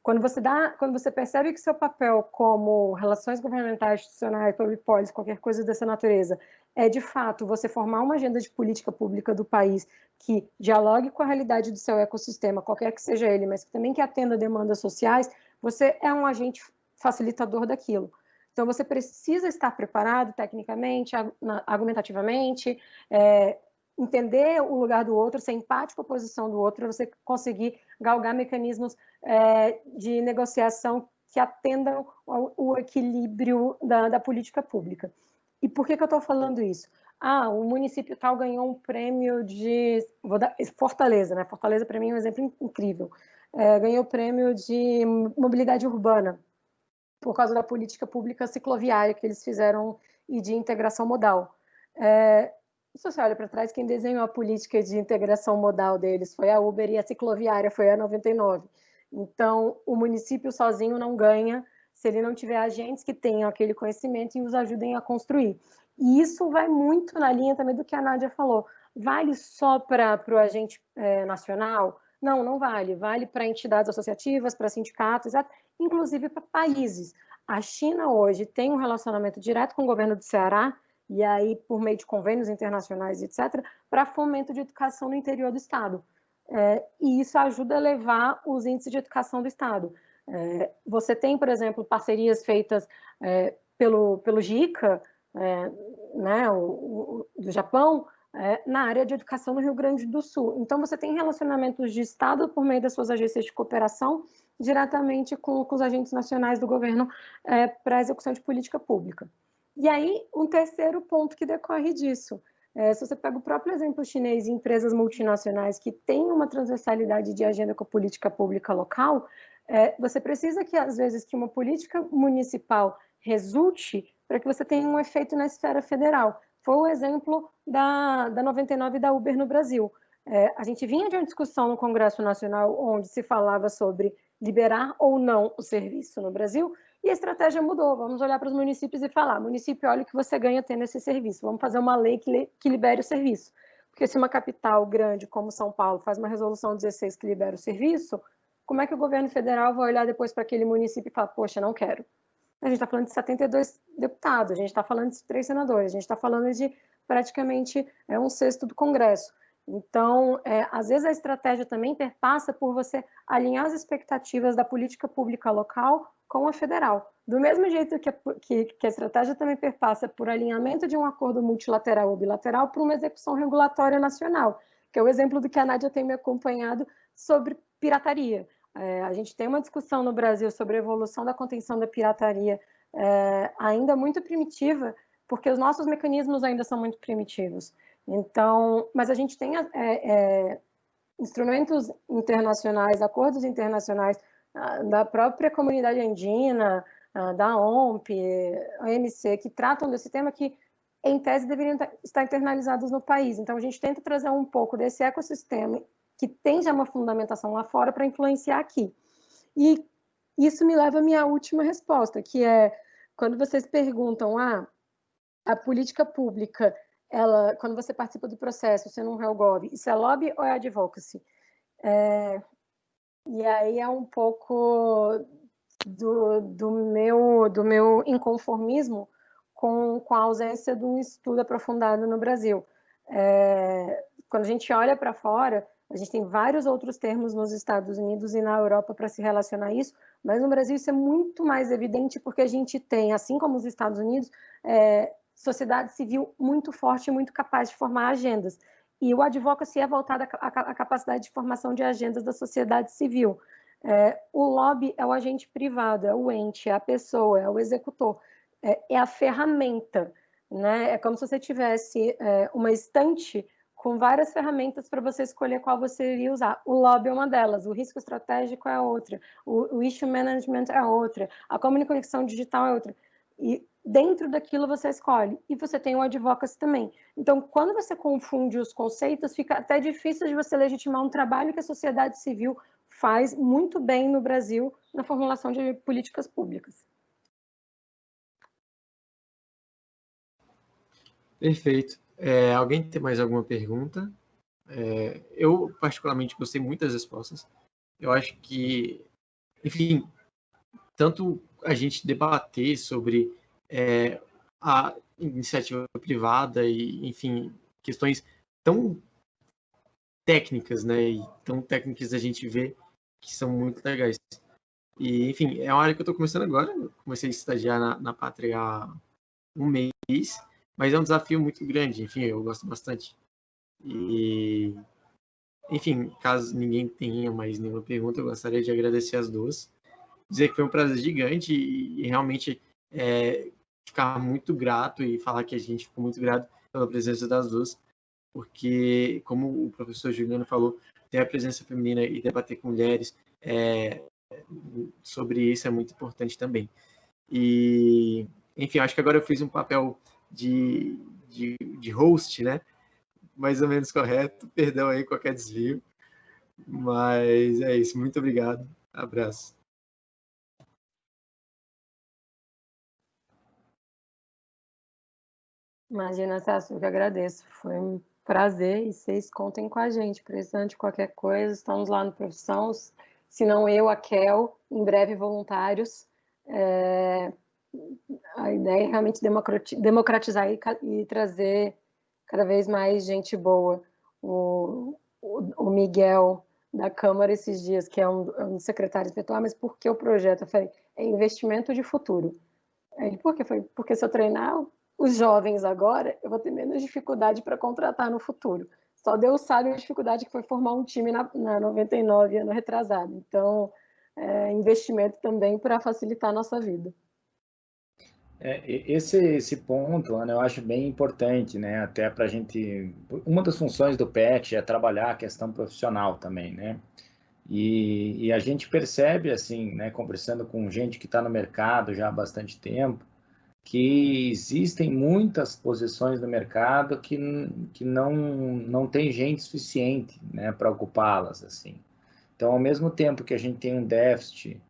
Quando você percebe que seu papel como relações governamentais, institucionais, public policy, qualquer coisa dessa natureza, é de fato você formar uma agenda de política pública do país que dialogue com a realidade do seu ecossistema, qualquer que seja ele, mas também que atenda demandas sociais, você é um agente facilitador daquilo. Então você precisa estar preparado tecnicamente, argumentativamente, entender o lugar do outro, ser empático à posição do outro, para você conseguir galgar mecanismos de negociação que atendam ao equilíbrio da política pública. E por que eu estou falando isso? O município tal ganhou um prêmio de... Fortaleza, né? Fortaleza, para mim, é um exemplo incrível. Ganhou o prêmio de mobilidade urbana, por causa da política pública cicloviária que eles fizeram e de integração modal. Se você olha para trás, quem desenhou a política de integração modal deles foi a Uber e a cicloviária foi a 99. Então, o município sozinho não ganha se ele não tiver agentes que tenham aquele conhecimento e os ajudem a construir. E isso vai muito na linha também do que a Nádia falou. Vale só para o agente nacional? Não, não vale. Vale para entidades associativas, para sindicatos, inclusive para países. A China hoje tem um relacionamento direto com o governo do Ceará, e aí por meio de convênios internacionais, etc., para fomento de educação no interior do Estado. E isso ajuda a elevar os índices de educação do Estado. Você tem, por exemplo, parcerias feitas pelo JICA, né, do Japão, na área de educação no Rio Grande do Sul. Então, você tem relacionamentos de Estado por meio das suas agências de cooperação diretamente com os agentes nacionais do governo para a execução de política pública. E aí, um terceiro ponto que decorre disso. Se você pega o próprio exemplo chinês e empresas multinacionais que têm uma transversalidade de agenda com a política pública local, você precisa que, às vezes, que uma política municipal resulte para que você tenha um efeito na esfera federal. Foi o exemplo da 99 e da Uber no Brasil. A gente vinha de uma discussão no Congresso Nacional onde se falava sobre liberar ou não o serviço no Brasil, e a estratégia mudou. Vamos olhar para os municípios e falar: município, olha o que você ganha tendo esse serviço. Vamos fazer uma lei que libere o serviço. Porque se uma capital grande como São Paulo faz uma resolução 16 que libera o serviço, como é que o governo federal vai olhar depois para aquele município e falar: poxa, não quero? A gente está falando de 72 deputados, a gente está falando de 3 senadores, a gente está falando de praticamente 1/6 do Congresso. Então, às vezes a estratégia também perpassa por você alinhar as expectativas da política pública local com a federal. Do mesmo jeito que a estratégia também perpassa por alinhamento de um acordo multilateral ou bilateral para uma execução regulatória nacional, que é o exemplo do que a Nádia tem me acompanhado sobre pirataria. A gente tem uma discussão no Brasil sobre a evolução da contenção da pirataria ainda muito primitiva, porque os nossos mecanismos ainda são muito primitivos. Então, mas a gente tem instrumentos internacionais, acordos internacionais da própria comunidade andina, da OMP, OMC, que tratam desse tema que, em tese, deveriam estar internalizados no país. Então, a gente tenta trazer um pouco desse ecossistema que tem já uma fundamentação lá fora para influenciar aqui. E isso me leva à minha última resposta, que é quando vocês perguntam, a política pública, quando você participa do processo, sendo um Helgov, isso é lobby ou é advocacy? E aí é um pouco do meu inconformismo com a ausência de um estudo aprofundado no Brasil. Quando a gente olha para fora, a gente tem vários outros termos nos Estados Unidos e na Europa para se relacionar a isso, mas no Brasil isso é muito mais evidente porque a gente tem, assim como os Estados Unidos, sociedade civil muito forte e muito capaz de formar agendas. E o advocacy é voltado à capacidade de formação de agendas da sociedade civil. O lobby é o agente privado, é o ente, é a pessoa, é o executor, é a ferramenta, né? É como se você tivesse uma estante com várias ferramentas para você escolher qual você iria usar. O lobby é uma delas, o risco estratégico é outra, o issue management é outra, a comunicação digital é outra. E dentro daquilo você escolhe. E você tem o advocacy também. Então, quando você confunde os conceitos, fica até difícil de você legitimar um trabalho que a sociedade civil faz muito bem no Brasil na formulação de políticas públicas. Perfeito. Alguém tem mais alguma pergunta? Eu, particularmente, gostei muito das respostas. Eu acho que, enfim, tanto a gente debater sobre a iniciativa privada e, enfim, questões tão técnicas, né? E tão técnicas a gente vê que são muito legais. E, enfim, é uma área que eu estou começando agora. Eu comecei a estagiar na Pátria há um mês, mas é um desafio muito grande. Enfim, eu gosto bastante. E, enfim, caso ninguém tenha mais nenhuma pergunta, eu gostaria de agradecer as duas. Dizer que foi um prazer gigante e realmente ficar muito grato e falar que a gente ficou muito grato pela presença das duas, porque, como o professor Juliano falou, ter a presença feminina e debater com mulheres sobre isso é muito importante também. E, enfim, acho que agora eu fiz um papel de host, né? Mais ou menos correto. Perdão aí qualquer desvio. Mas é isso. Muito obrigado. Abraço. Imagina, Celso, eu que agradeço. Foi um prazer e vocês contem com a gente. Precisando de qualquer coisa, estamos lá no Profissão. Se não eu, a Kel, em breve voluntários. A ideia é realmente democratizar e trazer cada vez mais gente boa. O Miguel da Câmara esses dias, que é um secretário espiritual, mas por que o projeto? Eu falei, é investimento de futuro. Aí, por quê? Porque se eu treinar os jovens agora, eu vou ter menos dificuldade para contratar no futuro. Só Deus sabe a dificuldade que foi formar um time na 99, ano retrasado. Então, investimento também para facilitar a nossa vida. Esse ponto, Ana, eu acho bem importante, né? Até para a gente... Uma das funções do PET é trabalhar a questão profissional também, né? E a gente percebe, assim, né, conversando com gente que está no mercado já há bastante tempo, que existem muitas posições no mercado que não tem gente suficiente, né, para ocupá-las, assim. Então, ao mesmo tempo que a gente tem um déficit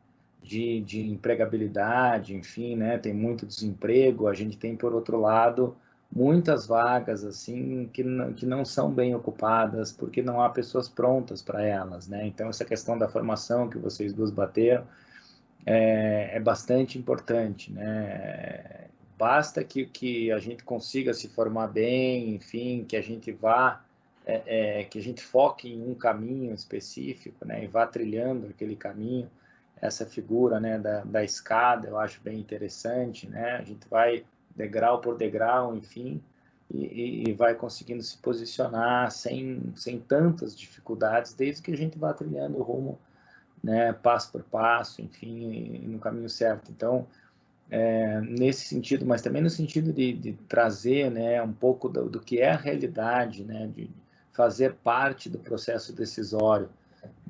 de empregabilidade, enfim, né, tem muito desemprego, a gente tem, por outro lado, muitas vagas, assim, que não são bem ocupadas, porque não há pessoas prontas para elas, né? Então, essa questão da formação que vocês duas bateram é bastante importante, né? Basta que a gente consiga se formar bem, enfim, que a gente vá, que a gente foque em um caminho específico, né? E vá trilhando aquele caminho. Essa figura, né, da escada, eu acho bem interessante, né? A gente vai degrau por degrau, enfim, e vai conseguindo se posicionar sem tantas dificuldades, desde que a gente vá trilhando o rumo, né, passo por passo, enfim, no caminho certo. Então, nesse sentido, mas também no sentido de trazer, né, um pouco do que é a realidade, né, de fazer parte do processo decisório,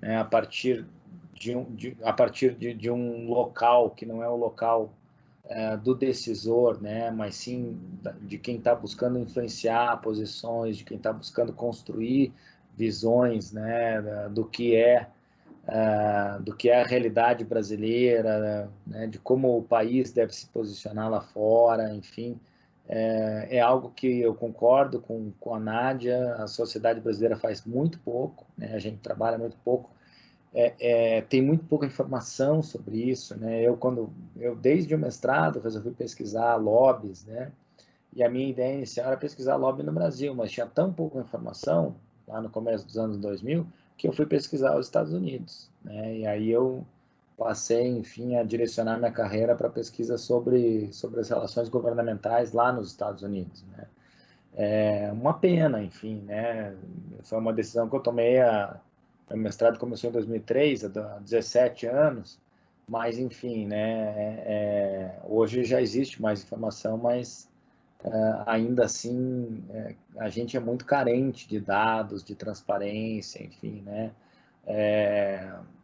né, a partir de um local que não é o local do decisor, né, mas sim de quem está buscando influenciar posições, de quem está buscando construir visões, né, do que é a realidade brasileira, né, de como o país deve se posicionar lá fora, enfim. É algo que eu concordo com a Nádia, a sociedade brasileira faz muito pouco, né, a gente trabalha muito pouco tem muito pouca informação sobre isso, né? Eu desde o mestrado resolvi pesquisar lobbies, né? E a minha ideia inicial era pesquisar lobby no Brasil, mas tinha tão pouca informação lá no começo dos anos 2000 que eu fui pesquisar os Estados Unidos, né? E aí eu passei, enfim, a direcionar minha carreira para pesquisa sobre as relações governamentais lá nos Estados Unidos, né? É uma pena, enfim, né? Foi uma decisão que eu tomei. Meu mestrado começou em 2003, há 17 anos, mas, enfim, né? Hoje já existe mais informação, mas ainda assim a gente é muito carente de dados, de transparência, enfim, né?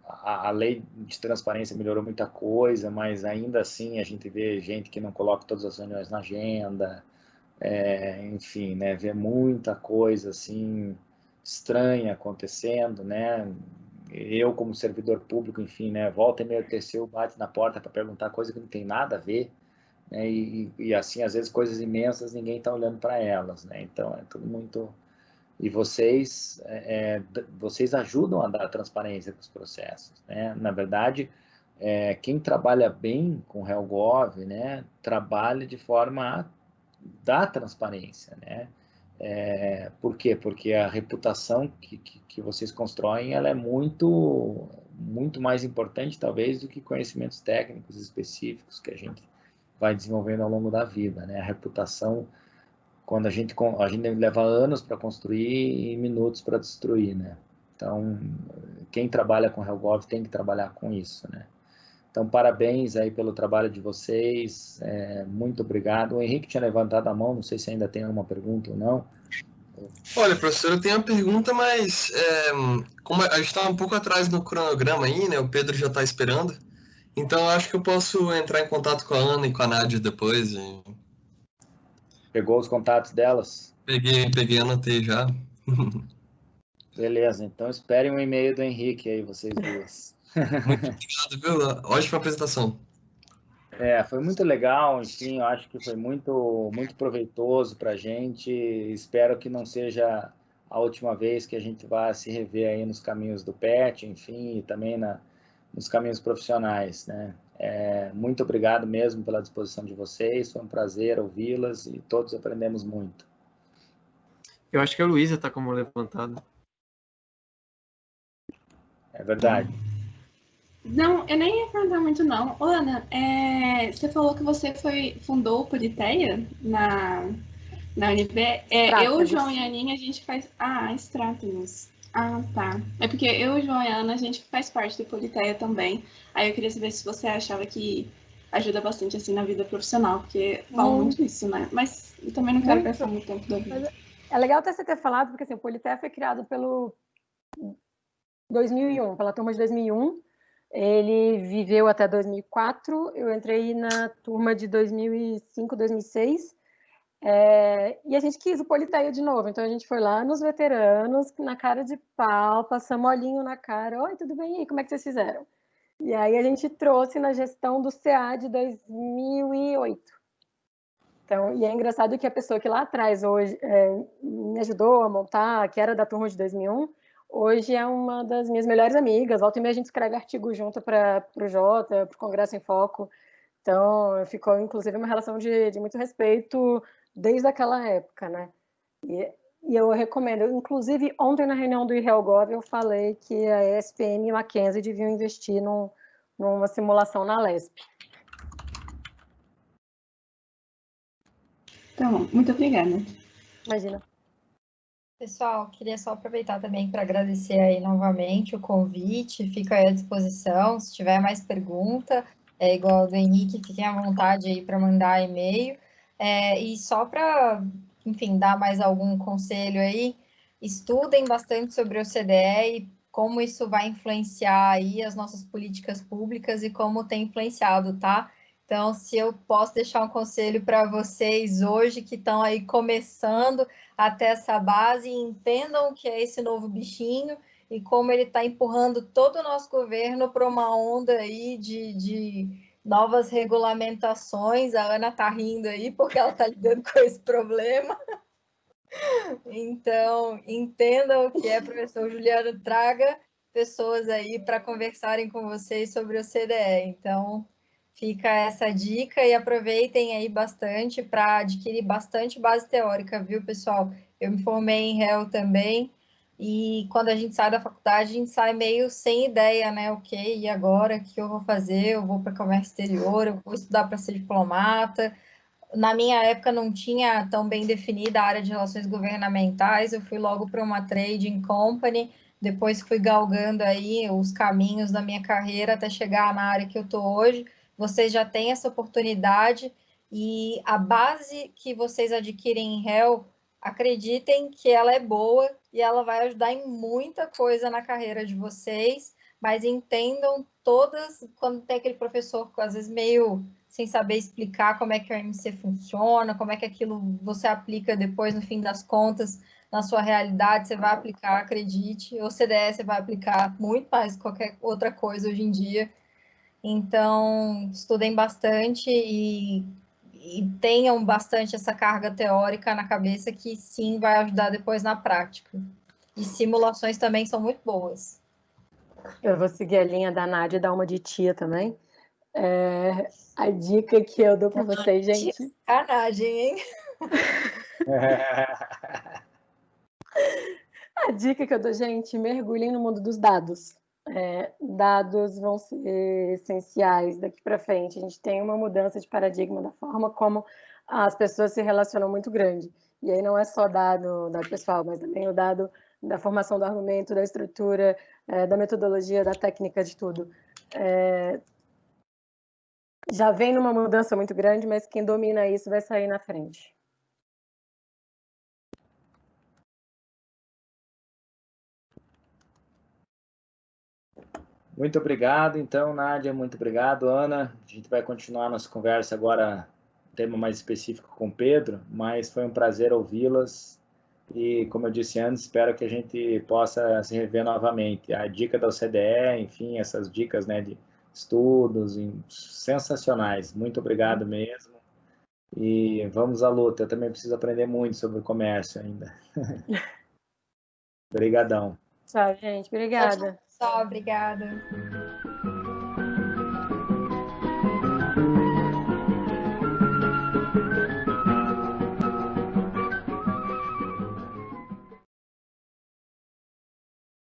A lei de transparência melhorou muita coisa, mas ainda assim a gente vê gente que não coloca todas as reuniões na agenda, enfim, né? Vê muita coisa assim estranha acontecendo, né? Eu como servidor público, enfim, né? Volta e meia o TCU bate na porta para perguntar coisa que não tem nada a ver, né? E assim, às vezes coisas imensas ninguém está olhando para elas, né? Então é tudo muito. E vocês ajudam a dar transparência para os processos, né? Na verdade, quem trabalha bem com HelGov, né, trabalha de forma a dar transparência, né? Por quê? Porque a reputação que vocês constroem, ela é muito, muito mais importante, talvez, do que conhecimentos técnicos específicos que a gente vai desenvolvendo ao longo da vida, né? A reputação, quando a gente leva anos para construir e minutos para destruir, né? Então, quem trabalha com HelGov tem que trabalhar com isso, né? Então, parabéns aí pelo trabalho de vocês, muito obrigado. O Henrique tinha levantado a mão, não sei se ainda tem alguma pergunta ou não. Olha, professor, eu tenho uma pergunta, mas como a gente está um pouco atrás no cronograma aí, né? O Pedro já está esperando. Então, eu acho que eu posso entrar em contato com a Ana e com a Nádia depois. Pegou os contatos delas? Peguei, anotei já. Beleza, então esperem um e-mail do Henrique aí, vocês duas. Muito obrigado, viu? Ótima apresentação. Foi muito legal, enfim, eu acho que foi muito, muito proveitoso para a gente. Espero que não seja a última vez que a gente vá se rever aí nos caminhos do PET, enfim, e também nos caminhos profissionais, né? Muito obrigado mesmo pela disposição de vocês, foi um prazer ouvi-las e todos aprendemos muito. Eu acho que a Luísa está com a mão levantada. É verdade. Não, eu nem ia perguntar muito, não. Ô, Ana, você falou que você fundou o Politeia na UNB. Eu, o João e a Aninha, a gente faz... Strátegos. Tá. É porque eu, o João e a Ana, a gente faz parte do Politeia também. Aí eu queria saber se você achava que ajuda bastante, assim, na vida profissional, porque falam muito isso, né? Mas eu também não quero pensar muito tempo da vida. É legal até você ter falado, porque assim, o Politeia foi criado pelo 2001, pela turma de 2001. Ele viveu até 2004, eu entrei na turma de 2005, 2006, e a gente quis o Politeia de novo, então a gente foi lá nos veteranos, na cara de pau, passamos olhinho na cara, oi, tudo bem, e aí, como é que vocês fizeram? E aí a gente trouxe na gestão do CA de 2008. Então, e é engraçado que a pessoa que lá atrás hoje me ajudou a montar, que era da turma de 2001, hoje é uma das minhas melhores amigas. Volta e meia a gente escreve artigo junto para o Jota, para o Congresso em Foco. Então, ficou, inclusive, uma relação de muito respeito desde aquela época, né? E eu recomendo. Inclusive, ontem, na reunião do HelGov, eu falei que a ESPM e a Mackenzie deviam investir numa simulação na LESP. Então, muito obrigada. Imagina. Pessoal, queria só aproveitar também para agradecer aí novamente o convite, fico aí à disposição, se tiver mais pergunta, igual do Henrique, fiquem à vontade aí para mandar e-mail, e só para, enfim, dar mais algum conselho aí, estudem bastante sobre o CDE e como isso vai influenciar aí as nossas políticas públicas e como tem influenciado, tá? Então, se eu posso deixar um conselho para vocês hoje que estão aí começando até essa base, entendam o que é esse novo bichinho e como ele está empurrando todo o nosso governo para uma onda aí de novas regulamentações. A Ana está rindo aí porque ela está lidando com esse problema. Então, entendam o que é, professor Juliano Traga, pessoas aí para conversarem com vocês sobre o CDE. Então, fica essa dica e aproveitem aí bastante para adquirir bastante base teórica, viu, pessoal? Eu me formei em réu também, e quando a gente sai da faculdade, a gente sai meio sem ideia, né? Ok, e agora? O que eu vou fazer? Eu vou para comércio exterior, eu vou estudar para ser diplomata. Na minha época não tinha tão bem definida a área de relações governamentais, eu fui logo para uma trading company, depois fui galgando aí os caminhos da minha carreira até chegar na área que eu estou hoje. Vocês já têm essa oportunidade e a base que vocês adquirem em réu, acreditem que ela é boa e ela vai ajudar em muita coisa na carreira de vocês, mas entendam todas, quando tem aquele professor às vezes meio sem saber explicar como é que o MC funciona, como é que aquilo você aplica depois, no fim das contas, na sua realidade, você vai aplicar, acredite, o CDE você vai aplicar muito mais que qualquer outra coisa hoje em dia. Então, estudem bastante e tenham bastante essa carga teórica na cabeça, que sim, vai ajudar depois na prática. E simulações também são muito boas. Eu vou seguir a linha da Nádia e dar uma de tia também. A dica que eu dou para vocês, gente... Sacanagem, hein? A dica que eu dou, gente, mergulhem no mundo dos dados. Dados vão ser essenciais daqui para frente. A gente tem uma mudança de paradigma da forma como as pessoas se relacionam muito grande. E aí não é só dado pessoal, mas também o dado da formação do argumento, da estrutura, da metodologia, da técnica, de tudo. Já vem numa mudança muito grande, mas quem domina isso vai sair na frente. Muito obrigado, então, Nádia, muito obrigado, Ana. A gente vai continuar nossa conversa agora, um tema mais específico com o Pedro, mas foi um prazer ouvi-las e, como eu disse antes, espero que a gente possa se rever novamente. A dica da OCDE, enfim, essas dicas, né, de estudos sensacionais. Muito obrigado mesmo. E vamos à luta. Eu também preciso aprender muito sobre o comércio ainda. Obrigadão. Tchau, gente. Obrigada. Tchau, obrigada.